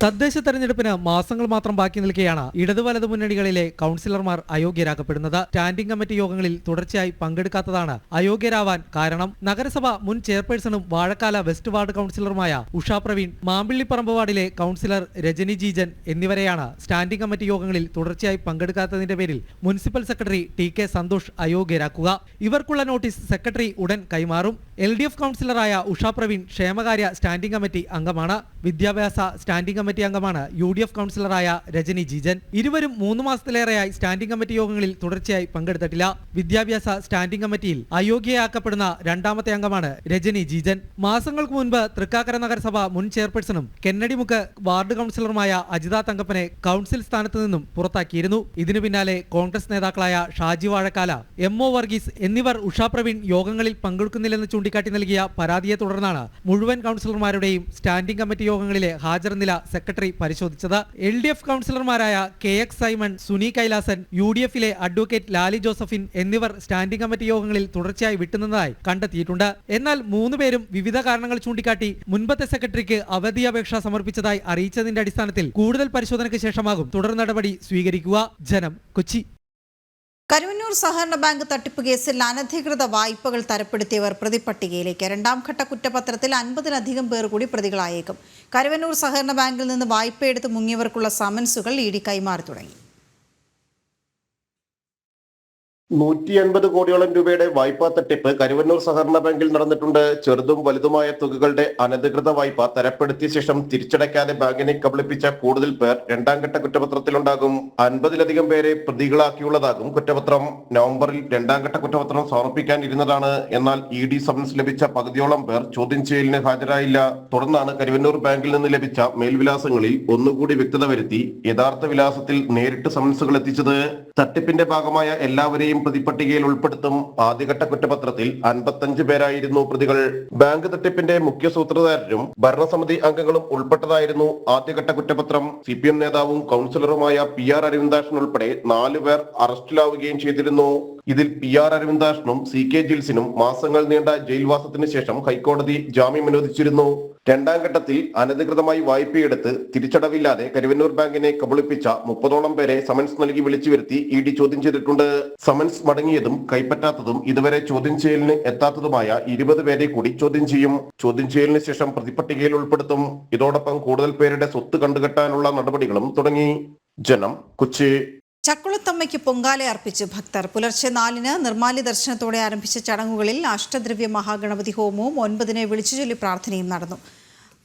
തദ്ദേശ തെരഞ്ഞെടുപ്പിന് മാസങ്ങൾ മാത്രം ബാക്കി നിൽക്കെയാണ് ഇടതു വലതു മുന്നണികളിലെ കൗൺസിലർമാർ അയോഗ്യരാക്കപ്പെടുന്നത്. സ്റ്റാൻഡിംഗ് കമ്മിറ്റി യോഗങ്ങളിൽ തുടർച്ചയായി പങ്കെടുക്കാത്തതാണ് അയോഗ്യരാവാൻ കാരണം. നഗരസഭ മുൻ ചെയർപേഴ്സണും വാഴക്കാല വെസ്റ്റ് വാർഡ് കൗൺസിലറുമായ ഉഷ പ്രവീൺ, മാമ്പിള്ളിപ്പറമ്പ് വാർഡിലെ കൗൺസിലർ രജനി ജീജൻ എന്നിവരെയാണ് സ്റ്റാൻഡിംഗ് കമ്മിറ്റി യോഗങ്ങളിൽ തുടർച്ചയായി പങ്കെടുക്കാത്തതിന്റെ പേരിൽ മുനിസിപ്പൽ സെക്രട്ടറി TK സന്തോഷ് അയോഗ്യരാക്കുക. ഇവർക്കുള്ള നോട്ടീസ് സെക്രട്ടറി ഉടൻ കൈമാറും. LDF കൗൺസിലറായ ഉഷ പ്രവീൺ ക്ഷേമകാര്യ സ്റ്റാൻഡിംഗ് കമ്മിറ്റി അംഗമാണ്. വിദ്യാഭ്യാസ സ്റ്റാൻഡിംഗ് കമ്മിറ്റി അംഗമാണ് UDF കൗൺസിലറായ രജനി ജീജൻ. ഇരുവരും 3 മാസത്തിലേറെയായി സ്റ്റാൻഡിംഗ് കമ്മിറ്റി യോഗങ്ങളിൽ തുടർച്ചയായി പങ്കെടുത്തിട്ടില്ല. വിദ്യാഭ്യാസ സ്റ്റാൻഡിംഗ് കമ്മിറ്റിയിൽ അയോഗ്യയാക്കപ്പെടുന്ന രണ്ടാമത്തെ അംഗമാണ് രജനി ജീജൻ. മാസങ്ങൾക്ക് മുൻപ് തൃക്കാക്കര നഗരസഭ മുൻ ചെയർപേഴ്സണും കെന്നഡിമുക്ക് വാർഡ് കൗൺസിലറുമായ അജിത തങ്കപ്പനെ കൗൺസിൽ സ്ഥാനത്ത് നിന്നും പുറത്താക്കിയിരുന്നു. ഇതിനു പിന്നാലെ കോൺഗ്രസ് നേതാക്കളായ ഷാജി വാഴക്കാല, MO വർഗീസ് എന്നിവർ ഉഷാ പ്രവീൺ യോഗങ്ങളിൽ പങ്കെടുക്കുന്നില്ലെന്ന് ചൂണ്ടിക്കാട്ടി നൽകിയ പരാതിയെ തുടർന്നാണ് മുഴുവൻ കൗൺസിലർമാരുടെയും സ്റ്റാൻഡിംഗ് കമ്മിറ്റി യോഗങ്ങളിലെ ഹാജർ നില സെക്രട്ടറി പരിശോധിച്ചത്. LDF കൗൺസിലർമാരായ KX സൈമൺ, സുനി കൈലാസൻ, UDFിലെ അഡ്വക്കേറ്റ് ലാലി ജോസഫിൻ എന്നിവർ സ്റ്റാൻഡിംഗ് കമ്മിറ്റി യോഗങ്ങളിൽ തുടർച്ചയായി വിട്ടുനിന്നതായി കണ്ടെത്തിയിട്ടുണ്ട്. എന്നാൽ 3 പേരും വിവിധ കാരണങ്ങൾ ചൂണ്ടിക്കാട്ടി മുൻപത്തെ സെക്രട്ടറിക്ക് അവധി അപേക്ഷ സമർപ്പിച്ചതായി അറിയിച്ചതിന്റെ അടിസ്ഥാനത്തിൽ കൂടുതൽ പരിശോധനയ്ക്ക് ശേഷമാകും തുടർ നടപടി സ്വീകരിക്കുക. ജനം, കൊച്ചി. കരുവന്നൂർ സഹകരണ ബാങ്ക് തട്ടിപ്പ് കേസിൽ അനധികൃത വായ്പകൾ തരപ്പെടുത്തിയവർ പ്രതിപട്ടികയിലേക്ക്. 2ാം ഘട്ട കുറ്റപത്രത്തിൽ 50-ലധികം പേർ കൂടി പ്രതികളായേക്കും. കരുവന്നൂർ സഹകരണ ബാങ്കിൽ നിന്ന് വായ്പയെടുത്ത് മുങ്ങിയവർക്കുള്ള സമൻസുകൾ ED കൈമാറി തുടങ്ങി. 180 കോടിയോളം രൂപയുടെ വായ്പാ തട്ടിപ്പ് കരുവന്നൂർ സഹകരണ ബാങ്കിൽ നടന്നിട്ടുണ്ട്. ചെറുതും വലുതുമായ തുകകളുടെ അനധികൃത വായ്പ തരപ്പെടുത്തിയ ശേഷം തിരിച്ചടയ്ക്കാതെ ബാങ്കിനെ കബളിപ്പിച്ച കൂടുതൽ പേർ 2ാം ഘട്ട കുറ്റപത്രത്തിലുണ്ടാകും. 50-ലധികം പേരെ പ്രതികളാക്കിയുള്ളതാകും കുറ്റപത്രം. നവംബറിൽ 2ാം ഘട്ട കുറ്റപത്രം സമർപ്പിക്കാനിരുന്നതാണ്. എന്നാൽ ED സമൻസ് ലഭിച്ച പകുതിയോളം പേർ ചോദ്യം ചെയ്യലിന് ഹാജരായില്ല. തുടർന്നാണ് കരുവന്നൂർ ബാങ്കിൽ നിന്ന് ലഭിച്ച മേൽവിലാസങ്ങളിൽ ഒന്നുകൂടി വ്യക്തത വരുത്തി യഥാർത്ഥ വിലാസത്തിൽ നേരിട്ട് സമൻസുകൾ എത്തിച്ചത്. തട്ടിപ്പിന്റെ ഭാഗമായ എല്ലാവരെയും പ്രതിപട്ടികയിൽ ഉൾപ്പെടുത്തും. ആദ്യഘട്ട കുറ്റപത്രത്തിൽ 55 പേരായിരുന്നു പ്രതികൾ. ബാങ്ക് തട്ടിപ്പിന്റെ മുഖ്യ സൂത്രധാരരും ഭരണസമിതി അംഗങ്ങളും ഉൾപ്പെട്ടതായിരുന്നു ആദ്യഘട്ട കുറ്റപത്രം. CPM നേതാവും കൗൺസിലറുമായ PR അരവിന്ദാക്ഷൻ ഉൾപ്പെടെ 4 പേർ അറസ്റ്റിലാവുകയും ചെയ്തിരുന്നു. ഇതിൽ PR അരവിന്ദാക്ഷനും CK ജിൽസിനും മാസങ്ങൾ നീണ്ട ജയിൽവാസത്തിന് ശേഷം ഹൈക്കോടതി ജാമ്യം അനുവദിച്ചിരുന്നു. 2ാം ഘട്ടത്തിൽ അനധികൃതമായി വായ്പയെടുത്ത് തിരിച്ചടവില്ലാതെ കരുവന്നൂർ ബാങ്കിനെ കബളിപ്പിച്ച 30ഓളം പേരെ സമൻസ് നൽകി വിളിച്ചു വരുത്തി ED ചോദ്യം ചെയ്തിട്ടുണ്ട്. സമൻസ് മടങ്ങിയതും കൈപ്പറ്റാത്തതും ഇതുവരെ ചോദ്യം ചെയ്യലിന് എത്താത്തതുമായ 20 പേരെ കൂടി ചോദ്യം ചെയ്യും. ചോദ്യം ചെയ്യലിന് ശേഷം പ്രതിപട്ടികയിൽ ഉൾപ്പെടുത്തും. ഇതോടൊപ്പം കൂടുതൽ പേരുടെ സ്വത്ത് കണ്ടുകെട്ടാനുള്ള നടപടികളും തുടങ്ങി. ജനം, കൊച്ചി. ചക്കുളത്തമ്മയ്ക്ക് പൊങ്കാല അർപ്പിച്ച് ഭക്തർ. പുലർച്ചെ 4-ന് നിർമ്മാല്യ ദർശനത്തോടെ ആരംഭിച്ച ചടങ്ങുകളിൽ അഷ്ടദ്രവ്യ മഹാഗണപതി ഹോമവും 9-ന് വിളിച്ചുചൊല്ലി പ്രാർത്ഥനയും നടന്നു.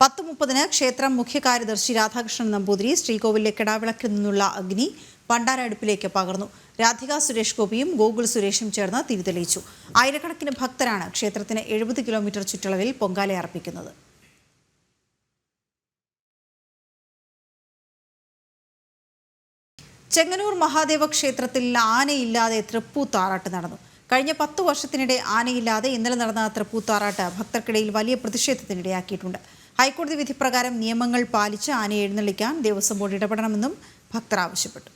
10:30-ന് ക്ഷേത്രം മുഖ്യ കാര്യദർശി രാധാകൃഷ്ണൻ നമ്പൂതിരി ശ്രീകോവിലിലെ കിടാവിളക്കിൽ നിന്നുള്ള അഗ്നി പണ്ടാര അടുപ്പിലേക്ക് പകർന്നു. രാധിക സുരേഷ് ഗോപിയും ഗോകുൽ സുരേഷും ചേർന്ന് തിരിതെളിയിച്ചു. ആയിരക്കണക്കിന് ഭക്തരാണ് ക്ഷേത്രത്തിന് 70 കിലോമീറ്റർ ചുറ്റളവിൽ പൊങ്കാല അർപ്പിക്കുന്നത്. ചെങ്ങന്നൂർ മഹാദേവ ക്ഷേത്രത്തിൽ ആനയില്ലാതെ തൃപ്പൂത്താറാട്ട് നടന്നു. കഴിഞ്ഞ 10 വർഷത്തിനിടെ ആനയില്ലാതെ ഇന്നലെ നടന്ന തൃപ്പൂത്താറാട്ട് ഭക്തർക്കിടയിൽ വലിയ പ്രതിഷേധത്തിനിടയാക്കിയിട്ടുണ്ട്. ഹൈക്കോടതി വിധി പ്രകാരം നിയമങ്ങൾ പാലിച്ച് ആനയെ എഴുന്നള്ളിക്കാൻ ദേവസ്വം ബോർഡ് ഇടപെടണമെന്നും ഭക്തർ ആവശ്യപ്പെട്ടു.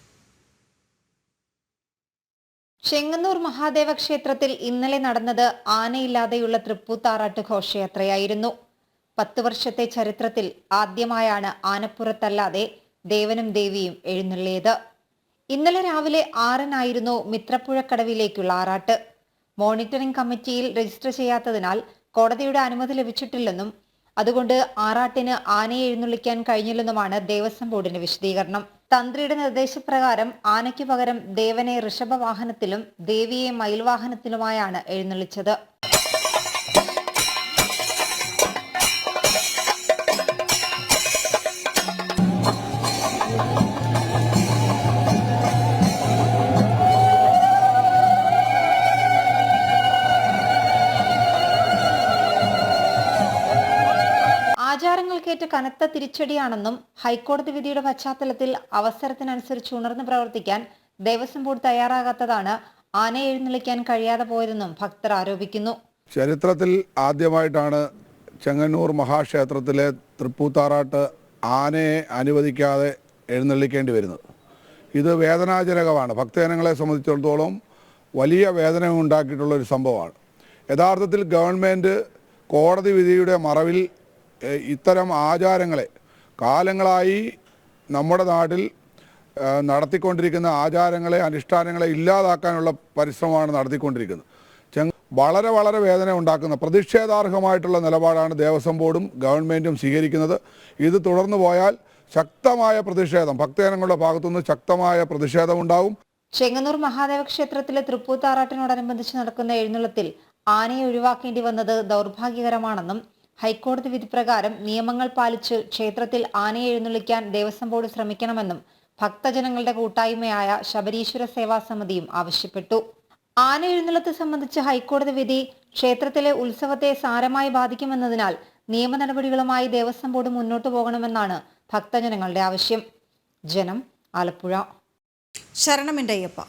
ചെങ്ങന്നൂർ മഹാദേവ ക്ഷേത്രത്തിൽ ഇന്നലെ നടന്നത് ആനയില്ലാതെയുള്ള തൃപ്പൂത്താറാട്ട് ഘോഷയാത്രയായിരുന്നു. 10 വർഷത്തെ ചരിത്രത്തിൽ ആദ്യമായാണ് ആനപ്പുറത്തല്ലാതെ ദേവനും ദേവിയും എഴുന്നള്ളിയത്. ഇന്നലെ രാവിലെ 6-നായിരുന്നു മിത്രപ്പുഴക്കടവിലേക്കുള്ള ആറാട്ട്. മോണിറ്ററിംഗ് കമ്മിറ്റിയിൽ രജിസ്റ്റർ ചെയ്യാത്തതിനാൽ കോടതിയുടെ അനുമതി ലഭിച്ചിട്ടില്ലെന്നും അതുകൊണ്ട് ആറാട്ടിന് ആനയെ എഴുന്നള്ളിക്കാൻ കഴിഞ്ഞില്ലെന്നുമാണ് ദേവസ്വം ബോർഡിന്റെ വിശദീകരണം. തന്ത്രിയുടെ നിർദ്ദേശപ്രകാരം ആനയ്ക്ക് പകരം ദേവനെ ഋഷഭവാഹനത്തിലും ദേവിയെ മയിൽവാഹനത്തിലുമായാണ് എഴുന്നള്ളിച്ചത്. ആചാരങ്ങൾക്കേറ്റ കനത്ത തിരിച്ചടിയാണെന്നും ഹൈക്കോടതി വിധിയുടെ പശ്ചാത്തലത്തിൽ അവസരത്തിനനുസരിച്ച് ഉണർന്നു പ്രവർത്തിക്കാൻ ദേവസ്വം ബോർഡ് തയ്യാറാകാത്തതാണ് ആനയെ എഴുന്നള്ളിക്കാൻ കഴിയാതെ പോയതെന്നും ഭക്തർ ആരോപിക്കുന്നു. ചരിത്രത്തിൽ ആദ്യമായിട്ടാണ് ചെങ്ങന്നൂർ മഹാക്ഷേത്രത്തിലെ തൃപ്പൂത്താറാട്ട് ആനയെ അനുവദിക്കാതെ എഴുന്നള്ളിക്കേണ്ടി വരുന്നത്. ഇത് വേദനാജനകമാണ്. ഭക്തജനങ്ങളെ സംബന്ധിച്ചിടത്തോളം വലിയ വേദന ഉണ്ടാക്കിയിട്ടുള്ള ഒരു സംഭവമാണ്. യഥാർത്ഥത്തിൽ ഗവൺമെൻറ് കോടതി വിധിയുടെ മറവിൽ ഇത്തരം ആചാരങ്ങളെ കാലങ്ങളായി നമ്മുടെ നാട്ടിൽ നടത്തിക്കൊണ്ടിരിക്കുന്ന ആചാരങ്ങളെ അനുഷ്ഠാനങ്ങളെ ഇല്ലാതാക്കാനുള്ള പരിശ്രമമാണ് നടത്തിക്കൊണ്ടിരിക്കുന്നത്. വളരെ വളരെ വേദന ഉണ്ടാക്കുന്ന പ്രതിഷേധാർഹമായിട്ടുള്ള നിലപാടാണ് ദേവസ്വം ബോർഡും ഗവൺമെൻറ്റും സ്വീകരിക്കുന്നത്. ഇത് തുടർന്നു പോയാൽ ശക്തമായ പ്രതിഷേധം ഭക്തജനങ്ങളുടെ ഭാഗത്തുനിന്ന് ശക്തമായ പ്രതിഷേധമുണ്ടാവും. ചെങ്ങന്നൂർ മഹാദേവ ക്ഷേത്രത്തിലെ തൃപ്പൂത്താറാട്ടിനോടനുബന്ധിച്ച് നടക്കുന്ന എഴുന്നള്ളത്തിൽ ആനയെ ഒഴിവാക്കേണ്ടി വന്നത് ദൗർഭാഗ്യകരമാണെന്നും ഹൈക്കോടതി വിധി പ്രകാരം നിയമങ്ങൾ പാലിച്ച് ക്ഷേത്രത്തിൽ ആനയെ എഴുന്നള്ളിക്കാൻ ദേവസ്വം ബോർഡ് ശ്രമിക്കണമെന്നും ഭക്തജനങ്ങളുടെ കൂട്ടായ്മയായ ശബരീശ്വര സേവാ സമിതിയും ആവശ്യപ്പെട്ടു. ആന എഴുന്നള്ളത്ത് സംബന്ധിച്ച ഹൈക്കോടതി വിധി ക്ഷേത്രത്തിലെ ഉത്സവത്തെ സാരമായി ബാധിക്കുമെന്നതിനാൽ നിയമ നടപടികളുമായി ദേവസ്വം ബോർഡ് മുന്നോട്ടു പോകണമെന്നാണ് ഭക്തജനങ്ങളുടെ ആവശ്യം. ജനം, ആലപ്പുഴ. ശരണമെൻ്റെയ്യപ്പ.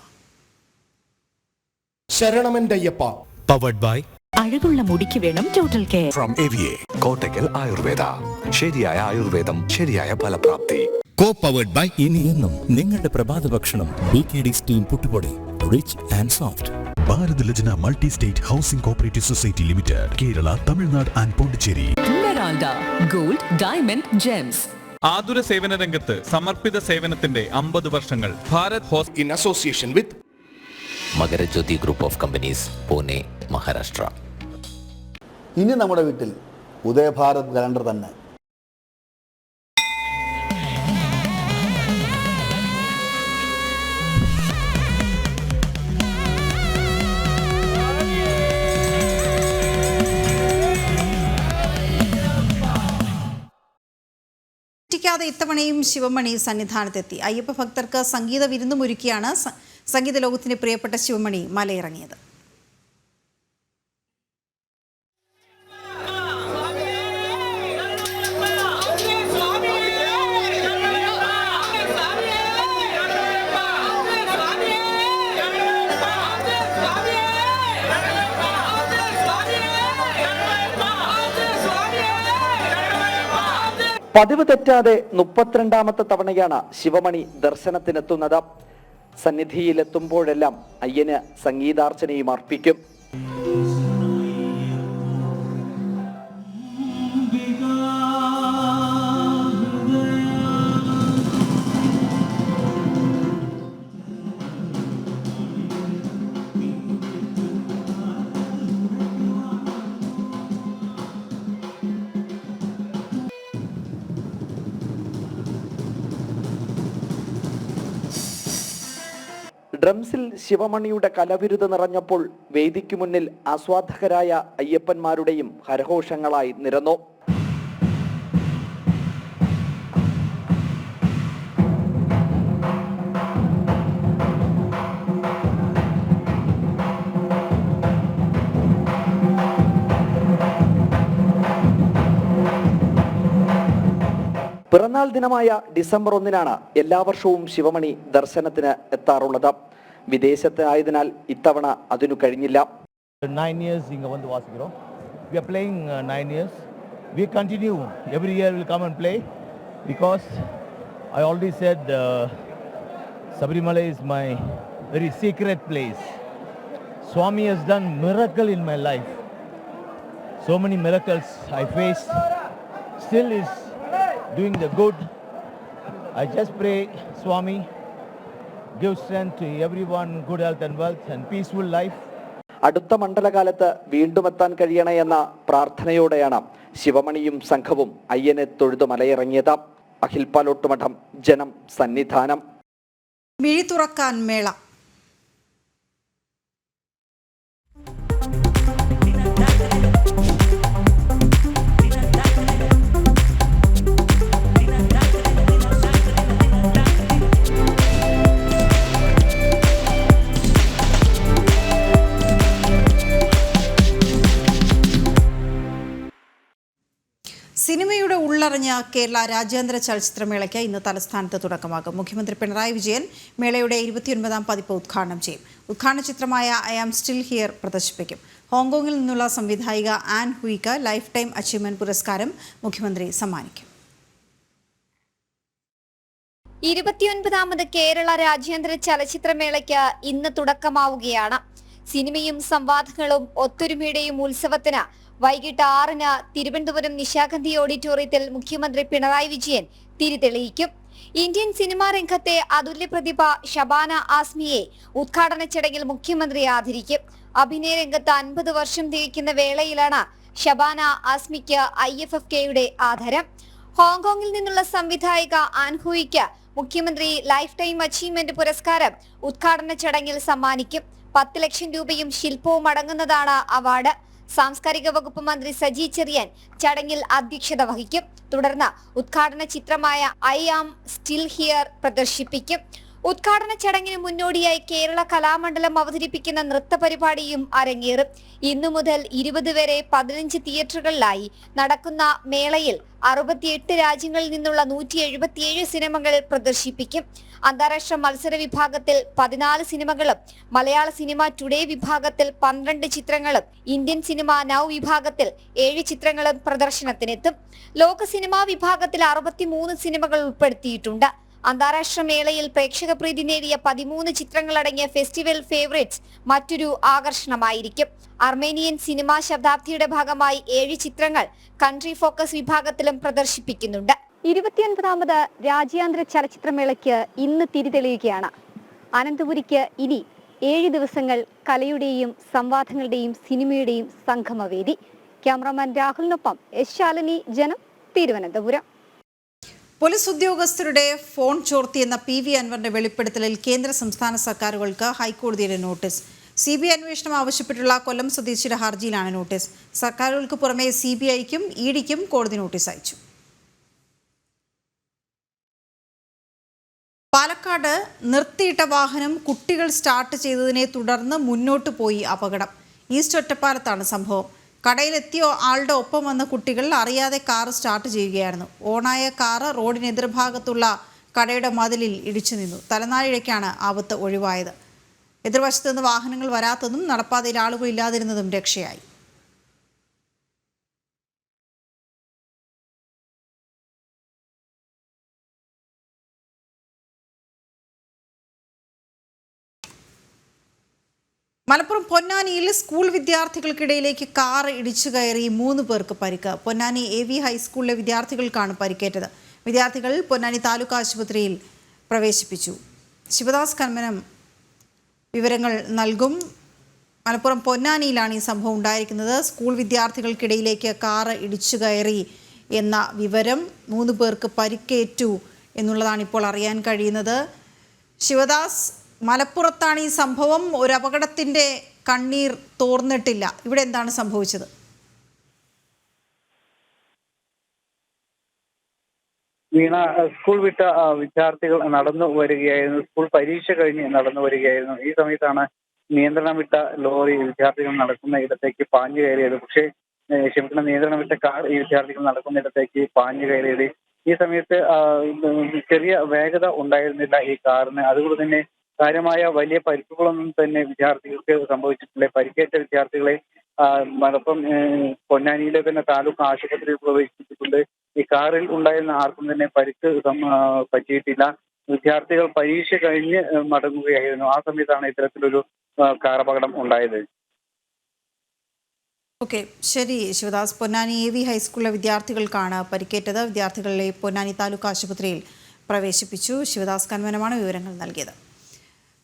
ശരണമെൻ്റെയ്യപ്പ. പവർഡ് ബൈ അഴകുള്ള മുടിക്ക് വേണം total care from AVA Kottakkal Ayurveda. ശരിയായ ആയുർവേദം, ശരിയായ ഫലപ്രാപ്തി. കോ പവർഡ് ബൈ ഇനി എന്നും നിങ്ങളുടെ പ്രഭാത ഭക്ഷണം BKD സ്റ്റീം പുട്ടുപൊടി, rich and soft. Bharat Lajna multi state housing cooperative society limited, Kerala, Tamil Nadu and Pondicherry. Gold, diamond, gems. ആതുര സേവന രംഗത്ത് സമർപ്പിത സേവനത്തിന്റെ 50 വർഷങ്ങൾ. ഭാരത് ഹോസ് in association with Makarajyothi group of companies, Pune, Maharashtra. ഇനി നമ്മുടെ വീട്ടിൽ ഉദയഭാരത് കലണ്ടർ തന്നെ. ാതെ ഇത്തവണയും ശിവമണി സന്നിധാനത്തെത്തി. അയ്യപ്പ ഭക്തർക്ക് സംഗീത വിരുന്നുമൊരുക്കിയാണ് സംഗീത ലോകത്തിന് പ്രിയപ്പെട്ട ശിവമണി മലയിറങ്ങിയത്. പതിവ് തെറ്റാതെ 32ാമത്തെ തവണയാണ് ശിവമണി ദർശനത്തിനെത്തുന്നത്. സന്നിധിയിലെത്തുമ്പോഴെല്ലാം അയ്യന് സംഗീതാർച്ചനയും അർപ്പിക്കും. ഡ്രംസിൽ ശിവമണിയുടെ കലവിരുത് നിറഞ്ഞപ്പോൾ വേദിക്കു മുന്നിൽ ആസ്വാദകരായ അയ്യപ്പന്മാരുടെയും ഹരഘോഷങ്ങളായി നിരന്നു. പിറന്നാൾ ദിനമായ ഡിസംബർ 1 എല്ലാ വർഷവും ശിവമണി ദർശനത്തിന് എത്താറുള്ളത്. വിദേശത്ത് ആയതിനാൽ ഇത്തവണ അതിനു കഴിഞ്ഞില്ല. 9 years we are playing 9 years. We continue every year. We'll come and play because I already said Sabarimala is my very secret place. Swami has done miracle in my life. So many miracles I faced. Still is doing the good. I just pray Swami give strength to everyone, good health and wealth and peaceful life. അടുത്ത മണ്ഡലകാലത്ത് വീണ്ടും എത്താൻ കഴിയണേ എന്ന പ്രാർത്ഥനയോടെയാണ് ശിവമണിയും സംഘവും അയ്യനെ തൊഴുതു മലയിറങ്ങിയത്. അഖിൽ പാലോട്ടുമഠം, ജനം, സന്നിധാനം. മിഴി തുറക്കാൻ മേള. സിനിമയുടെ ഉള്ളറിഞ്ഞ കേരള രാജ്യാന്തര ചലച്ചിത്രമേളയ്ക്ക് ഇന്ന് തലസ്ഥാനത്ത് തുടക്കമാകും. മുഖ്യമന്ത്രി പിണറായി വിജയൻ മേളയുടെ 29ാം പതിപ്പ് ഉദ്ഘാടനം ചെയ്യും. ഉദ്ഘാടന ചിത്രമായ ഐ ആം സ്റ്റിൽ ഹിയർ പ്രദർശിപ്പിക്കും. ഹോങ്കോങ്ങിൽ നിന്നുള്ള സംവിധായിക ആൻ ഹുയിക്ക് ലൈഫ് ടൈം അച്ചീവ്മെന്റ് പുരസ്കാരം മുഖ്യമന്ത്രി സമ്മാനിക്കും. 29ാമത് കേരള രാജ്യാന്തര ചലച്ചിത്രമേളയ്ക്ക് ഇന്ന് തുടക്കമാവുകയാണ്. സിനിമയും സംവാദങ്ങളും ഒത്തൊരുമയുടെയും ഉത്സവത്തിന് വൈകിട്ട് 6-ന് തിരുവനന്തപുരം നിശാഗന്ധി ഓഡിറ്റോറിയത്തിൽ മുഖ്യമന്ത്രി പിണറായി വിജയൻ തിരിതെളിയിക്കും. ഇന്ത്യൻ സിനിമാ രംഗത്തെ അതുല്യ പ്രതിഭ ഷബാന ആസ്മിയെ ഉദ്ഘാടന ചടങ്ങിൽ മുഖ്യമന്ത്രി ആദരിക്കും. അഭിനയ രംഗത്ത് 50 വർഷം തികയ്ക്കുന്ന വേളയിലാണ് ഷബാന ആസ്മിക്ക് IFFKയുടെ ആദരം. ഹോങ്കോങ്ങിൽ നിന്നുള്ള സംവിധായിക ആൻഹുയിക്ക് മുഖ്യമന്ത്രി ലൈഫ് ടൈം അച്ചീവ്മെന്റ് പുരസ്കാരം ഉദ്ഘാടന ചടങ്ങിൽ സമ്മാനിക്കും. 10 ലക്ഷം രൂപയും ശില്പവും അടങ്ങുന്നതാണ് അവാർഡ്. സാംസ്കാരിക വകുപ്പ് മന്ത്രി സജി ചെറിയാൻ ചടങ്ങിൽ അധ്യക്ഷത വഹിക്കും. തുടർന്ന് ഉദ്ഘാടന ചിത്രമായ ഐ ആം സ്റ്റിൽ ഹിയർ പ്രദർശിപ്പിക്കും. ഉദ്ഘാടന ചടങ്ങിന് മുന്നോടിയായി കേരള കലാമണ്ഡലം അവതരിപ്പിക്കുന്ന നൃത്ത പരിപാടിയും അരങ്ങേറും. ഇന്നു മുതൽ 20 വരെ 15 തിയേറ്ററുകളിലായി നടക്കുന്ന മേളയിൽ 68 രാജ്യങ്ങളിൽ നിന്നുള്ള 177 സിനിമകൾ പ്രദർശിപ്പിക്കും. അന്താരാഷ്ട്ര മത്സര വിഭാഗത്തിൽ 14 സിനിമകളും മലയാള സിനിമ ടുഡേ വിഭാഗത്തിൽ 12 ചിത്രങ്ങളും ഇന്ത്യൻ സിനിമ നൗ വിഭാഗത്തിൽ 7 ചിത്രങ്ങളും പ്രദർശനത്തിനെത്തും. ലോക സിനിമാ വിഭാഗത്തിൽ 63 സിനിമകൾ ഉൾപ്പെടുത്തിയിട്ടുണ്ട്. അന്താരാഷ്ട്ര മേളയിൽ പ്രേക്ഷക പ്രീതി നേടിയ 13 ചിത്രങ്ങളടങ്ങിയ ഫെസ്റ്റിവൽ ഫേവറേറ്റ്സ് മറ്റൊരു ആകർഷണമായിരിക്കും. അർമേനിയൻ സിനിമാ ശതാബ്ദിയുടെ ഭാഗമായി 7 ചിത്രങ്ങൾ കൺട്രി ഫോക്കസ് വിഭാഗത്തിലും പ്രദർശിപ്പിക്കുന്നുണ്ട്. 29ാമത് രാജ്യാന്തര ചലച്ചിത്രമേളയ്ക്ക് ഇന്ന് തിരിതെളിയുകയാണ്. അനന്തപുരിക്ക് ഇനി 7 ദിവസങ്ങൾ കലയുടെയും സംവാദങ്ങളുടെയും സിനിമയുടെയും സംഗമവേദി. ക്യാമറാമാൻ രാഹുലിനൊപ്പം എസ് ശാലിനി, ജനം, തിരുവനന്തപുരം. പോലീസ് ഉദ്യോഗസ്ഥരുടെ ഫോൺ ചോർത്തിയെന്ന PV അൻവറിന്റെ വെളിപ്പെടുത്തലിൽ കേന്ദ്ര സംസ്ഥാന സർക്കാരുകൾക്ക് ഹൈക്കോടതിയുടെ നോട്ടീസ്. CBI അന്വേഷണം ആവശ്യപ്പെട്ടുള്ള കൊല്ലം സ്വദേശിയുടെ ഹർജിയിലാണ് നോട്ടീസ്. സർക്കാരുകൾക്ക് പുറമെ CBIക്കും EDക്കും കോടതി നോട്ടീസ് അയച്ചു. പാലക്കാട് നിർത്തിയിട്ട വാഹനം കുട്ടികൾ സ്റ്റാർട്ട് ചെയ്തതിനെ തുടർന്ന് മുന്നോട്ട് പോയി അപകടം. ഈസ്റ്റ് ഒറ്റപ്പാലത്താണ് സംഭവം. കടയിലെത്തിയ ആളുടെ ഒപ്പം വന്ന കുട്ടികൾ അറിയാതെ കാർ സ്റ്റാർട്ട് ചെയ്യുകയായിരുന്നു. ഓണായ കാറ് റോഡിന് എതിർഭാഗത്തുള്ള കടയുടെ മതിലിൽ ഇടിച്ചു നിന്നു. തലനാരിഴയ്ക്കാണ് ആപത്ത് ഒഴിവായത്. എതിർവശത്തു നിന്ന് വാഹനങ്ങൾ വരാത്തതും നടപ്പാതയിൽ ആളുകൾ ഇല്ലാതിരുന്നതും രക്ഷയായി. മലപ്പുറം പൊന്നാനിയിൽ സ്കൂൾ വിദ്യാർത്ഥികൾക്കിടയിലേക്ക് കാർ ഇടിച്ചു കയറി 3 പേർക്ക് പരിക്ക്. പൊന്നാനി AV ഹൈസ്കൂളിലെ വിദ്യാർത്ഥികൾക്കാണ് പരിക്കേറ്റത്. വിദ്യാർത്ഥികൾ പൊന്നാനി താലൂക്ക് ആശുപത്രിയിൽ പ്രവേശിപ്പിച്ചു. ശിവദാസ് കന്മനം വിവരങ്ങൾ നൽകും. മലപ്പുറം പൊന്നാനിയിലാണ് ഈ സംഭവം ഉണ്ടായിരിക്കുന്നത്. സ്കൂൾ വിദ്യാർത്ഥികൾക്കിടയിലേക്ക് കാർ ഇടിച്ചു കയറി എന്ന വിവരം, 3 പേർക്ക് പരിക്കേറ്റു എന്നുള്ളതാണ് ഇപ്പോൾ അറിയാൻ കഴിയുന്നത്. ശിവദാസ്, മലപ്പുറത്താണ് ഈ സംഭവം. ഒരു അപകടത്തിന്റെ കണ്ണീർ തോർന്നിട്ടില്ല. ഇവിടെ എന്താണ് സംഭവിച്ചത്? വീണ, സ്കൂൾ വിട്ട വിദ്യാർത്ഥികൾ നടന്നു വരികയായിരുന്നു. സ്കൂൾ പരീക്ഷ കഴിഞ്ഞ് നടന്നു വരികയായിരുന്നു. ഈ സമയത്താണ് നിയന്ത്രണം വിട്ട ലോറി വിദ്യാർത്ഥികൾ നടക്കുന്ന ഇടത്തേക്ക് പാഞ്ഞു കയറിയത്. പക്ഷേ നിയന്ത്രണം വിട്ട കാർ ഈ വിദ്യാർത്ഥികൾ നടക്കുന്ന ഇടത്തേക്ക് പാഞ്ഞു കയറിയത്. ഈ സമയത്ത് ചെറിയ വേഗത ഉണ്ടായിരുന്നില്ല ഈ കാറിന്. അതുകൊണ്ട് തന്നെ കാര്യമായ വലിയ പരിക്കുകളൊന്നും തന്നെ വിദ്യാർത്ഥികൾക്ക് സംഭവിച്ചിട്ടില്ല. പരിക്കേറ്റ വിദ്യാർത്ഥികളെ മലപ്പുറം പൊന്നാനിയിലെ തന്നെ താലൂക്ക് ആശുപത്രിയിൽ പ്രവേശിപ്പിച്ചിട്ടുണ്ട്. ഈ കാറിൽ ഉണ്ടായിരുന്ന ആർക്കും തന്നെ പരിക്ക് പറ്റിയിട്ടില്ല. വിദ്യാർത്ഥികൾ പരീക്ഷ കഴിഞ്ഞ് മടങ്ങുകയായിരുന്നു. ആ സമയത്താണ് ഇത്തരത്തിലൊരു കാർ അപകടം ഉണ്ടായത്. ഓക്കെ, ശരി ശിവദാസ്. പൊന്നാനി AV ഹൈസ്കൂളിലെ വിദ്യാർത്ഥികൾക്കാണ് പരിക്കേറ്റത്. വിദ്യാർത്ഥികളെ പൊന്നാനി താലൂക്ക് ആശുപത്രിയിൽ പ്രവേശിപ്പിച്ചു. ശിവദാസ് കന്മനമാണ് വിവരങ്ങൾ നൽകിയത്.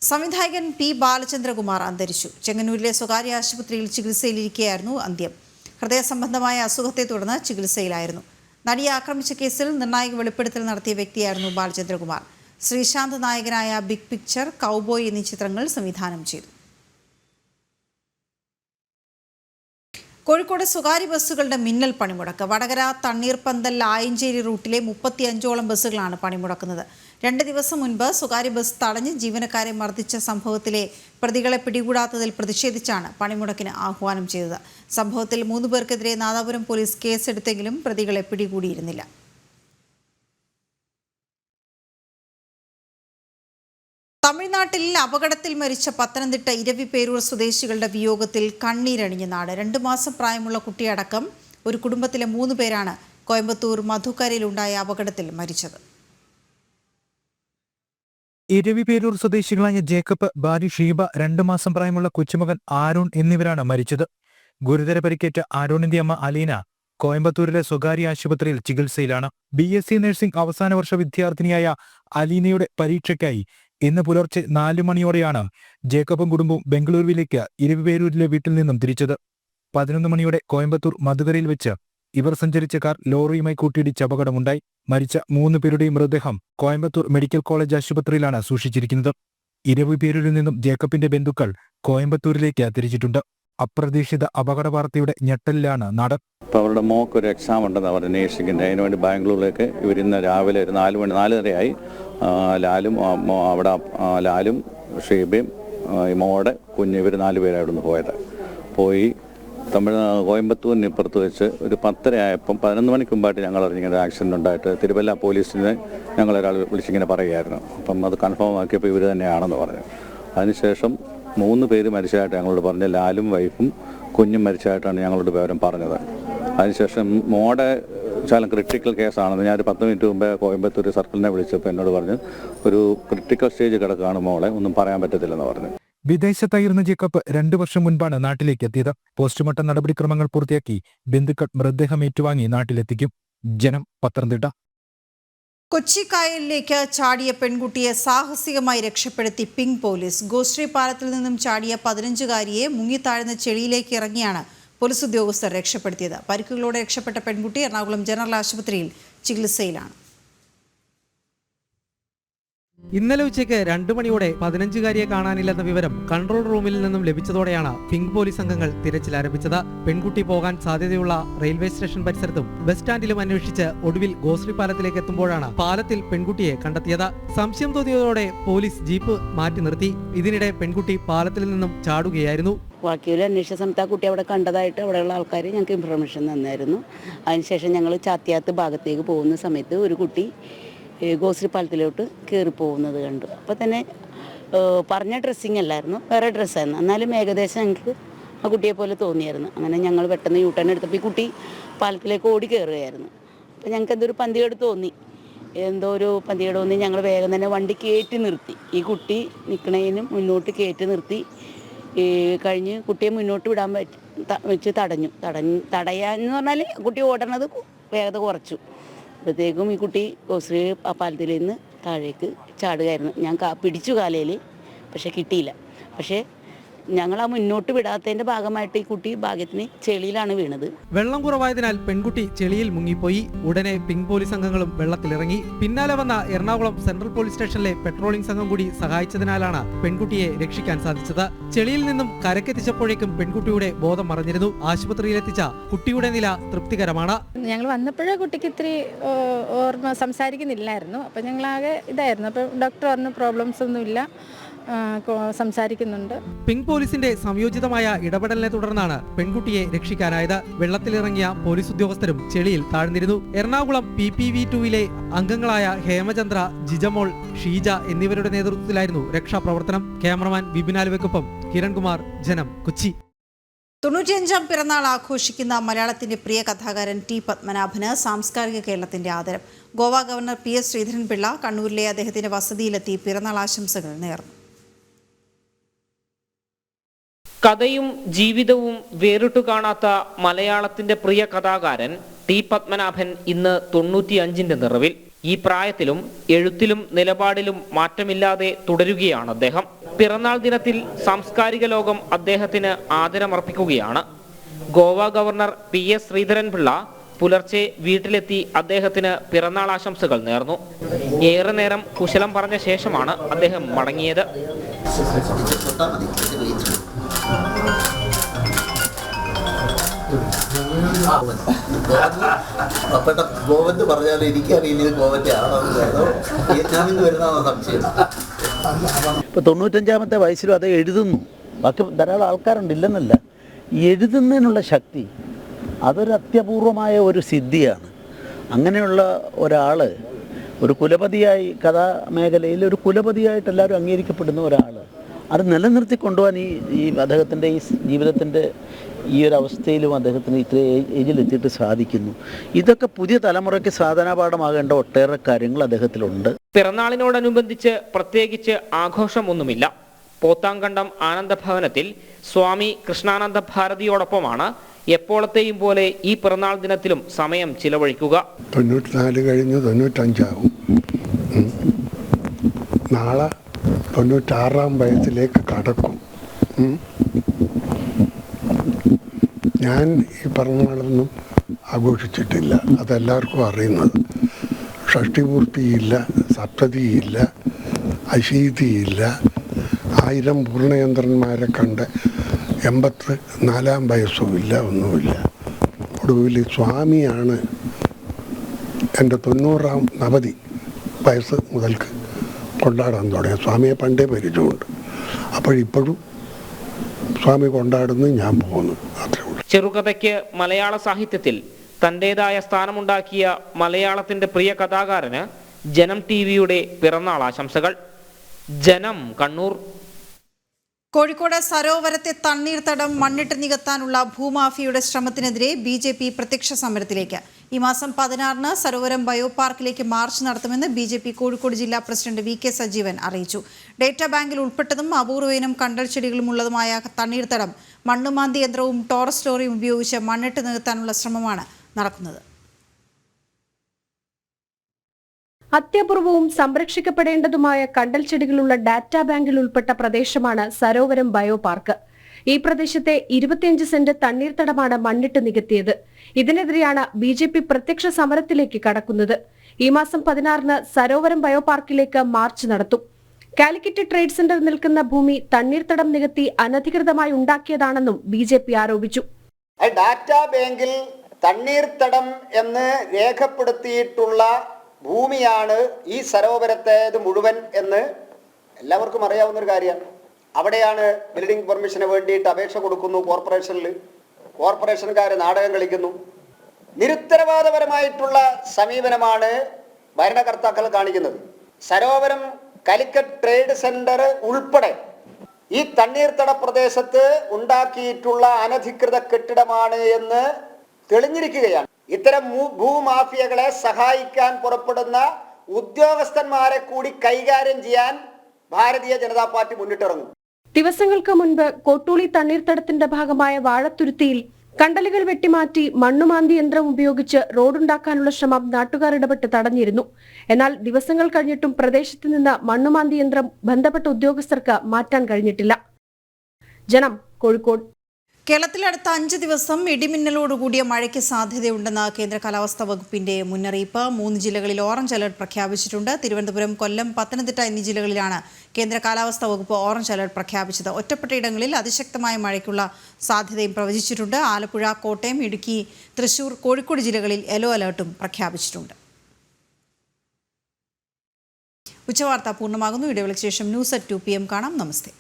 സംവിധായകൻ P. ബാലചന്ദ്രകുമാർ അന്തരിച്ചു. ചെങ്ങന്നൂരിലെ സ്വകാര്യ ആശുപത്രിയിൽ ചികിത്സയിലിരിക്കെയായിരുന്നു അന്ത്യം. ഹൃദയ സംബന്ധമായ അസുഖത്തെ തുടർന്ന് ചികിത്സയിലായിരുന്നു. നടിയെ ആക്രമിച്ച കേസിൽ നിർണായക വെളിപ്പെടുത്തൽ നടത്തിയ വ്യക്തിയായിരുന്നു ബാലചന്ദ്രകുമാർ. ശ്രീശാന്ത് നായകനായ ബിഗ് പിക്ചർ, കൗബോയ് എന്നീ ചിത്രങ്ങൾ സംവിധാനം ചെയ്തു. കോഴിക്കോട് സ്വകാര്യ ബസ്സുകളുടെ മിന്നൽ പണിമുടക്ക്. വടകര, തണ്ണീർപ്പന്തൽ, ആയഞ്ചേരി റൂട്ടിലെ 35ഓളം ബസ്സുകളാണ് പണിമുടക്കുന്നത്. 2 ദിവസം മുൻപ് സ്വകാര്യ ബസ് തടഞ്ഞ് ജീവനക്കാരെ മർദ്ദിച്ച സംഭവത്തിലെ പ്രതികളെ പിടികൂടാത്തതിൽ പ്രതിഷേധിച്ചാണ് പണിമുടക്കിന് ആഹ്വാനം ചെയ്തത്. സംഭവത്തിൽ 3 പേർക്കെതിരെ നാദാപുരം പോലീസ് കേസെടുത്തെങ്കിലും പ്രതികളെ പിടികൂടിയിരുന്നില്ല. തമിഴ്നാട്ടിൽ അപകടത്തിൽ മരിച്ച പത്തനംതിട്ട ഇരവിപേരൂർ സ്വദേശികളുടെ വിയോഗത്തിൽ കണ്ണീരണിഞ്ഞ നാട്. 2 മാസം പ്രായമുള്ള കുട്ടിയടക്കം ഒരു കുടുംബത്തിലെ 3 പേരാണ് കോയമ്പത്തൂർ മധുക്കരയിലുണ്ടായ അപകടത്തിൽ മരിച്ചത്. ഇരവിപേരൂർ സ്വദേശികളായ ജേക്കബ്, ഭാര്യ ഷീബ, 2 മാസം പ്രായമുള്ള കൊച്ചുമകൻ ആരോൺ എന്നിവരാണ് മരിച്ചത്. ഗുരുതര പരിക്കേറ്റ ആരോണിന്റെ അമ്മ അലീന കോയമ്പത്തൂരിലെ സ്വകാര്യ ആശുപത്രിയിൽ ചികിത്സയിലാണ്. BSc നഴ്സിംഗ് അവസാന വർഷ വിദ്യാർത്ഥിനിയായ അലീനയുടെ പരീക്ഷയ്ക്കായി ഇന്ന് പുലർച്ചെ 4 മണിയോടെയാണ് ജേക്കബും കുടുംബവും ബംഗളൂരുവിലേക്ക് ഇരവിപേരൂരിലെ വീട്ടിൽ നിന്നും തിരിച്ചത്. 11 മണിയോടെ കോയമ്പത്തൂർ മധുകരയിൽ വെച്ച് ഇവർ സഞ്ചരിച്ച കാർ ലോറിയുമായി കൂട്ടിയിടിച്ച് അപകടമുണ്ടായി. മരിച്ച 3 പേരുടെയും മൃതദേഹം കോയമ്പത്തൂർ മെഡിക്കൽ കോളേജ് ആശുപത്രിയിലാണ് സൂക്ഷിച്ചിരിക്കുന്നത്. ഇരവിപേരൂരിൽ നിന്നും ജേക്കബിന്റെ ബന്ധുക്കൾ കോയമ്പത്തൂരിലേക്ക് തിരിച്ചിട്ടുണ്ട്. അപ്രതീക്ഷിത അപകട വാർത്തയുടെ ഞെട്ടലിലാണ് നാട്. അപ്പോൾ അവരുടെ മോക്ക് ഒരു എക്സാം ഉണ്ടെന്ന് അവർ നേഴ്സിങ്ങിൻ്റെ, അതിനുവേണ്ടി ബാംഗ്ലൂരിലേക്ക് ഇവരിന്ന് രാവിലെ ഒരു 4:30 ലാലും അവിടെ ലാലും ഷീബയും മോടെ കുഞ്ഞ് ഇവർ 4 പേരാണ് അവിടെ നിന്ന് പോയി കോയമ്പത്തൂരിന് ഇപ്പുറത്ത് വെച്ച് ഒരു 10:30 ആയപ്പം 11 മണിക്ക് മുമ്പായിട്ട് ഞങ്ങൾ അറിഞ്ഞിങ്ങനെ ആക്സിഡൻ്റ് ഉണ്ടായിട്ട് തിരുവല്ല പോലീസിനെ ഞങ്ങളൊരാൾ വിളിച്ചിങ്ങനെ പറയുമായിരുന്നു. അപ്പം അത് കൺഫേം ആക്കിയപ്പോൾ ഇവർ തന്നെയാണെന്ന് പറഞ്ഞു. അതിനുശേഷം 3 പേര് മരിച്ചതായിട്ട് ഞങ്ങളോട് പറഞ്ഞു. ലാലും വൈഫും കുഞ്ഞും മരിച്ചതായിട്ടാണ് ഞങ്ങളോട് വിവരം പറഞ്ഞത്. അതിനുശേഷം മോടെ ശാലം ക്രിട്ടിക്കൽ കേസാണെന്ന് ഞാനൊരു 10 മിനിറ്റ് മുമ്പേ കോയമ്പത്തൂർ സർക്കിളിനെ വിളിച്ചപ്പോൾ എന്നോട് പറഞ്ഞു ഒരു ക്രിട്ടിക്കൽ സ്റ്റേജ് കിടക്കുകയാണ് മോളെ, ഒന്നും പറയാൻ പറ്റത്തില്ലെന്ന് പറഞ്ഞു. വിദേശത്തായിരുന്ന ജേക്കബ് 2 വർഷം മുൻപാണ് നാട്ടിലേക്ക് എത്തിയത്. പോസ്റ്റ്മോർട്ടം നടപടിക്രമങ്ങൾ പൂർത്തിയാക്കി ബന്ധുക്കൾ മൃതദേഹം ഏറ്റുവാങ്ങി നാട്ടിലെത്തിക്കും. ജനം, പത്തനംതിട്ട. കൊച്ചി കായലിലേക്ക് ചാടിയ പെൺകുട്ടിയെ സാഹസികമായി രക്ഷപ്പെടുത്തി പിങ്ക് പോലീസ്. ഗോശ്രീ പാലത്തിൽ നിന്നും ചാടിയ 15-കാരിയെ മുങ്ങിത്താഴ്ന്ന ചെളിയിലേക്ക് ഇറങ്ങിയാണ് പോലീസ് ഉദ്യോഗസ്ഥർ രക്ഷപ്പെടുത്തിയത്. പരിക്കുകളോടെ രക്ഷപ്പെട്ട പെൺകുട്ടി എറണാകുളം ജനറൽ ആശുപത്രിയിൽ ചികിത്സയിലാണ്. ഇന്നലെ ഉച്ചയ്ക്ക് 2 മണിയോടെ 15-കാരിയെ കാണാനില്ലെന്ന വിവരം കൺട്രോൾ റൂമിൽ നിന്നും ലഭിച്ചതോടെയാണ് പിങ്ക് പോലീസ് സംഘങ്ങൾ തിരച്ചിൽ ആരംഭിച്ചത്. പെൺകുട്ടി പോകാൻ സാധ്യതയുള്ള റെയിൽവേ സ്റ്റേഷൻ പരിസരത്തും ബസ് സ്റ്റാൻഡിലും അന്വേഷിച്ച് ഒടുവിൽ ഗോശ്രീ പാലത്തിലേക്ക് എത്തുമ്പോഴാണ് പാലത്തിൽ പെൺകുട്ടിയെ കണ്ടെത്തിയത്. സംശയം തോന്നിയതോടെ പോലീസ് ജീപ്പ് മാറ്റി നിർത്തി. ഇതിനിടെ പെൺകുട്ടി പാലത്തിൽ നിന്നും ചാടുകയായിരുന്നു. ബാക്കിയുള്ള അന്വേഷണ സമയത്ത് ആ കുട്ടി അവിടെ കണ്ടതായിട്ട് അവിടെയുള്ള ആൾക്കാർ ഞങ്ങൾക്ക് ഇൻഫർമേഷൻ തന്നായിരുന്നു. അതിനുശേഷം ഞങ്ങൾ ചാത്തിയാത്ത് ഭാഗത്തേക്ക് പോകുന്ന സമയത്ത് ഒരു കുട്ടി ഗോശ്രീ പാലത്തിലോട്ട് കയറി പോകുന്നത് കണ്ടു. അപ്പോൾ തന്നെ പറഞ്ഞ ഡ്രസ്സിങ് അല്ലായിരുന്നു, വേറെ ഡ്രസ്സായിരുന്നു. എന്നാലും ഏകദേശം ഞങ്ങൾക്ക് ആ കുട്ടിയെ പോലെ തോന്നിയായിരുന്നു. അങ്ങനെ ഞങ്ങൾ പെട്ടെന്ന് യൂട്ടേൺ എടുത്തപ്പോൾ ഈ കുട്ടി പാലത്തിലേക്ക് ഓടി കയറുകയായിരുന്നു. അപ്പോൾ ഞങ്ങൾക്ക് എന്തൊരു പന്തികേട് തോന്നി. ഞങ്ങൾ വേഗം തന്നെ വണ്ടി കയറ്റി നിർത്തി. ഈ കുട്ടി നിൽക്കണതിനും മുന്നോട്ട് കയറ്റി നിർത്തി കഴിഞ്ഞ് കുട്ടിയെ മുന്നോട്ട് വിടാൻ വെച്ച് തടയാന്ന് പറഞ്ഞാൽ കുട്ടി ഓടണത് വേഗത കുറച്ചു. അപ്പോഴത്തേക്കും ഈ കുട്ടി ഗോശ്രീ പാലത്തിൽ നിന്ന് താഴേക്ക് ചാടുകയായിരുന്നു. ഞാൻ പിടിച്ചു കാലയിൽ, പക്ഷെ കിട്ടിയില്ല. പക്ഷേ ഞങ്ങൾ ആ മുന്നോട്ട് വിടാത്തതിന്റെ ഭാഗമായിട്ട് ഈ കുട്ടി ഭാഗ്യത്തിന് ചെളിയിലാണ് വീണത്. വെള്ളം കുറവായതിനാൽ പെൺകുട്ടി ചെളിയിൽ മുങ്ങിപ്പോയി. ഉടനെ പിങ്ക് പോലീസ് സംഘങ്ങളും വെള്ളത്തിലിറങ്ങി. പിന്നാലെ വന്ന എറണാകുളം സെൻട്രൽ പോലീസ് സ്റ്റേഷനിലെ പെട്രോളിംഗ് സംഘം കൂടി സഹായിച്ചതിനാലാണ് പെൺകുട്ടിയെ രക്ഷിക്കാൻ സാധിച്ചത്. ചെളിയിൽ നിന്നും കരക്കെത്തിച്ചപ്പോഴേക്കും പെൺകുട്ടിയുടെ ബോധം മറഞ്ഞിരുന്നു. ആശുപത്രിയിലെത്തിച്ച കുട്ടിയുടെ നില തൃപ്തികരമാണ്. ഞങ്ങൾ വന്നപ്പോഴേ കുട്ടിക്ക് ഇത്തിരി ഓർമ്മ സംസാരിക്കുന്നില്ലായിരുന്നു. അപ്പം ഞങ്ങളാകെ ഇതായിരുന്നു. അപ്പം ഡോക്ടർ പറഞ്ഞു പ്രോബ്ലംസ് ഒന്നുമില്ല, സംസാരിക്കുന്നുണ്ട്. പിങ്ക് പോലീസിന്റെ സംയോജിതമായ ഇടപെടലിനെ തുടർന്നാണ് പെൺകുട്ടിയെ രക്ഷിക്കാനായത്. വെള്ളത്തിലിറങ്ങിയ പോലീസ് ഉദ്യോഗസ്ഥരും ചെളിയിൽ താഴ്ന്നിരുന്നു. എറണാകുളം PPV2-ലെ അംഗങ്ങളായ ഹേമചന്ദ്ര, ജിജമോൾ, ഷീജ എന്നിവരുടെ നേതൃത്വത്തിലായിരുന്നു രക്ഷാപ്രവർത്തനം. ക്യാമറമാൻ വിപിനാലുവയ്ക്കൊപ്പം കിരൺകുമാർ, ജനം, കൊച്ചി. 95-ാം പിറന്നാൾ ആഘോഷിക്കുന്ന മലയാളത്തിന്റെ പ്രിയ കഥാകാരൻ T. പത്മനാഭന് സാംസ്കാരിക കേരളത്തിന്റെ ആദരം. ഗോവ ഗവർണർ PS ശ്രീധരൻപിള്ള കണ്ണൂരിലെ അദ്ദേഹത്തിന്റെ വസതിയിലെത്തി പിറന്നാൾ ആശംസകൾ നേർന്നു. കഥയും ജീവിതവും വേറിട്ടു കാണാത്ത മലയാളത്തിന്റെ പ്രിയ കഥാകാരൻ T. പത്മനാഭൻ ഇന്ന് 95-ന്റെ നിറവിൽ. ഈ പ്രായത്തിലും എഴുത്തിലും നിലപാടിലും മാറ്റമില്ലാതെ തുടരുകയാണ് അദ്ദേഹം. പിറന്നാൾ ദിനത്തിൽ സാംസ്കാരിക ലോകം അദ്ദേഹത്തിന് ആദരമർപ്പിക്കുകയാണ്. ഗോവ ഗവർണർ PS ശ്രീധരൻപിള്ള പുലർച്ചെ വീട്ടിലെത്തി അദ്ദേഹത്തിന് പിറന്നാൾ ആശംസകൾ നേർന്നു. ഏറെ നേരം കുശലം പറഞ്ഞ ശേഷമാണ് അദ്ദേഹം മടങ്ങിയത്. ഗോവന്റ് പറഞ്ഞാലും എനിക്കറിയില്ല ഗോവന്റെ ആണോ വിയറ്റ്നാമിൽ നിന്ന് വരുന്നതാണോ സംശയം. ഇപ്പോൾ 95-ാമത്തെ വയസ്സിലും അത് എഴുതുന്നു. ബാക്കി ധാരാളം ആൾക്കാരുണ്ട്, ഇല്ലെന്നല്ല. എഴുതുന്നതിനുള്ള ശക്തി അതൊരു അത്യപൂർവമായ ഒരു സിദ്ധിയാണ്. അങ്ങനെയുള്ള ഒരാൾ ഒരു കുലപതിയായി, കഥാമേഖലയിൽ ഒരു കുലപതിയായിട്ട് എല്ലാവരും അംഗീകരിക്കപ്പെടുന്ന ഒരാൾ അത് നിലനിർത്തി കൊണ്ടുപോകാൻ ഈ അദ്ദേഹത്തിൻ്റെ ഈ ജീവിതത്തിൻ്റെ ഈ ഒരു അവസ്ഥയിലും അദ്ദേഹത്തിന് ഇത്ര ഏജിലെത്തിയിട്ട് സാധിക്കുന്നു. ഇതൊക്കെ പുതിയ തലമുറയ്ക്ക് സാധനാപാഠമാകേണ്ട ഒട്ടേറെ കാര്യങ്ങൾ അദ്ദേഹത്തിലുണ്ട്. പിറന്നാളിനോടനുബന്ധിച്ച് പ്രത്യേകിച്ച് ആഘോഷമൊന്നുമില്ല. പോത്താങ്കണ്ടം ആനന്ദഭവനത്തിൽ സ്വാമി കൃഷ്ണാനന്ദ ഭാരതിയോടൊപ്പമാണ് എപ്പോഴത്തെയും പോലെ ഈ പിറന്നാൾ ദിനത്തിലും സമയം ചിലവഴിക്കുക. 94 കഴിഞ്ഞ് 95 ആവും. നാളെ 96-ാം വയസ്സിലേക്ക് കടക്കും. ഞാൻ ഈ പിറന്നാളൊന്നും ആഘോഷിച്ചിട്ടില്ല, അതെല്ലാവർക്കും അറിയുന്നത്. ഷഷ്ടിപൂർത്തിയില്ല, സപ്തതിയില്ല, അശീതിയില്ല. 1000 പൂർണ്ണയന്ത്രന്മാരെ കണ്ട് 84 വയസ്സുമില്ല, ഒന്നുമില്ല. ഒടുവിൽ സ്വാമിയാണ് എൻ്റെ 90ാം നവതി വയസ്സ് മുതൽക്ക് കൊണ്ടാടാൻ തുടങ്ങി. സ്വാമിയെ പണ്ടേ പരിചയമുണ്ട്. അപ്പോഴിപ്പോഴും സ്വാമി കൊണ്ടാടുന്നു, ഞാൻ പോകുന്നു. അത്രേ ഉള്ളൂ. ചെറുകഥയ്ക്ക് മലയാള സാഹിത്യത്തിൽ തൻ്റെതായ സ്ഥാനമുണ്ടാക്കിയ മലയാളത്തിൻ്റെ പ്രിയ കഥാകാരന് ജനം TV-യുടെ പിറന്നാൾ ആശംസകൾ. ജനം, കണ്ണൂർ. കോഴിക്കോട് സരോവരത്തെ തണ്ണീർത്തടം മണ്ണിട്ട് നികത്താനുള്ള ഭൂമാഫിയയുടെ ശ്രമത്തിനെതിരെ BJP പ്രത്യക്ഷ സമരത്തിലേക്ക്. ഈ മാസം 16-ന് സരോവരം ബയോ പാർക്കിലേക്ക് മാർച്ച് നടത്തുമെന്ന് BJP കോഴിക്കോട് ജില്ലാ പ്രസിഡന്റ് VK സജീവൻ അറിയിച്ചു. ഡേറ്റാ ബാങ്കിൽ ഉൾപ്പെട്ടതും അപൂർവയിനം കണ്ടൽ ചെടികളും ഉള്ളതുമായ തണ്ണീർത്തടം മണ്ണുമാന്തി യന്ത്രവും ടോറസ് ലോറിയും ഉപയോഗിച്ച് മണ്ണിട്ട് നികത്താനുള്ള ശ്രമമാണ് നടക്കുന്നത്. അത്യപൂർവവും സംരക്ഷിക്കപ്പെടേണ്ടതുമായ കണ്ടൽ ചെടികളുള്ള ഡാറ്റാ ബാങ്കിൽ ഉൾപ്പെട്ട പ്രദേശമാണ് സരോവരം ബയോ പാർക്ക്. ഈ പ്രദേശത്തെ 25 സെന്റ് തണ്ണീർത്തടമാണ് മണ്ണിട്ട് നികത്തിയത്. ഇതിനെതിരെയാണ് BJP പ്രത്യക്ഷ സമരത്തിലേക്ക് കടക്കുന്നത്. ഈ മാസം 16-ന് സരോവരം ബയോ പാർക്കിലേക്ക് മാർച്ച് നടത്തും. കാലിക്കറ്റ് ട്രേഡ് സെന്റർ നിൽക്കുന്ന ഭൂമി തണ്ണീർത്തടം നികത്തി അനധികൃതമായി ഉണ്ടാക്കിയതാണെന്നും BJP ആരോപിച്ചു. ഡാറ്റാ ബാങ്കിൽ തണ്ണീർത്തടം എന്ന് രേഖപ്പെടുത്തിയിട്ടുള്ള ഭൂമിയാണ് ഈ സരോവരത്തേത് മുഴുവൻ എന്ന് എല്ലാവർക്കും അറിയാവുന്ന ഒരു കാര്യമാണ്. അവിടെയാണ് ബിൽഡിംഗ് പെർമിഷന് വേണ്ടിയിട്ട് അപേക്ഷ കൊടുക്കുന്നു കോർപ്പറേഷനിൽ. കോർപ്പറേഷൻകാർ നാടകം കളിക്കുന്നു. നിരുത്തരവാദപരമായിട്ടുള്ള സമീപനമാണ് ഭരണകർത്താക്കൾ കാണിക്കുന്നത്. സരോവരം കാലിക്കറ്റ് ട്രേഡ് സെന്റർ ഉൾപ്പെടെ ഈ തണ്ണീർത്തട പ്രദേശത്ത് ഉണ്ടാക്കിയിട്ടുള്ള അനധികൃത കെട്ടിടമാണ് എന്ന് തെളിഞ്ഞിരിക്കുകയാണ്. ഇത്തരം ഭൂമാഫിയകളെ സഹായിക്കാൻ പുറപ്പെടുന്ന ഉദ്യോഗസ്ഥന്മാരെ കൂടി കൈകാര്യം ചെയ്യാൻ ഭാരതീയ ജനതാ പാർട്ടി മുന്നിട്ടിറങ്ങും. ദിവസങ്ങൾക്ക് മുൻപ് കോട്ടൂളി തണ്ണീർത്തടത്തിന്റെ ഭാഗമായ വാഴത്തുരുത്തിയിൽ കണ്ടലുകൾ വെട്ടിമാറ്റി മണ്ണുമാന്തി യന്ത്രം ഉപയോഗിച്ച് റോഡുണ്ടാക്കാനുള്ള ശ്രമം നാട്ടുകാർ ഇടപെട്ട് തടഞ്ഞിരുന്നു. എന്നാൽ ദിവസങ്ങൾ കഴിഞ്ഞിട്ടും പ്രദേശത്ത് നിന്ന് മണ്ണുമാന്തി യന്ത്രം ബന്ധപ്പെട്ട ഉദ്യോഗസ്ഥർക്ക് മാറ്റാൻ കഴിഞ്ഞിട്ടില്ല. ജനം, കോഴിക്കോട്. കേരളത്തിൽ അടുത്ത 5 ദിവസം ഇടിമിന്നലോടുകൂടിയ മഴയ്ക്ക് സാധ്യതയുണ്ടെന്ന് കേന്ദ്ര കാലാവസ്ഥാ വകുപ്പിന്റെ മുന്നറിയിപ്പ്. 3 ജില്ലകളിൽ ഓറഞ്ച് അലർട്ട് പ്രഖ്യാപിച്ചിട്ടുണ്ട്. തിരുവനന്തപുരം, കൊല്ലം, പത്തനംതിട്ട എന്നീ ജില്ലകളിലാണ് കേന്ദ്ര കാലാവസ്ഥാ വകുപ്പ് ഓറഞ്ച് അലർട്ട് പ്രഖ്യാപിച്ചത്. ഒറ്റപ്പെട്ട ഇടങ്ങളിൽ അതിശക്തമായ മഴയ്ക്കുള്ള സാധ്യതയും പ്രവചിച്ചിട്ടുണ്ട്. ആലപ്പുഴ, കോട്ടയം, ഇടുക്കി, തൃശൂർ, കോഴിക്കോട് ജില്ലകളിൽ യെല്ലോ അലർട്ടും പ്രഖ്യാപിച്ചിട്ടുണ്ട്. ഉച്ചവാർത്ത പൂർണ്ണമാകുന്നു. ഇടവേളയ്ക്ക് ശേഷം ന്യൂസ് at 2 PM കാണാം. നമസ്തേ.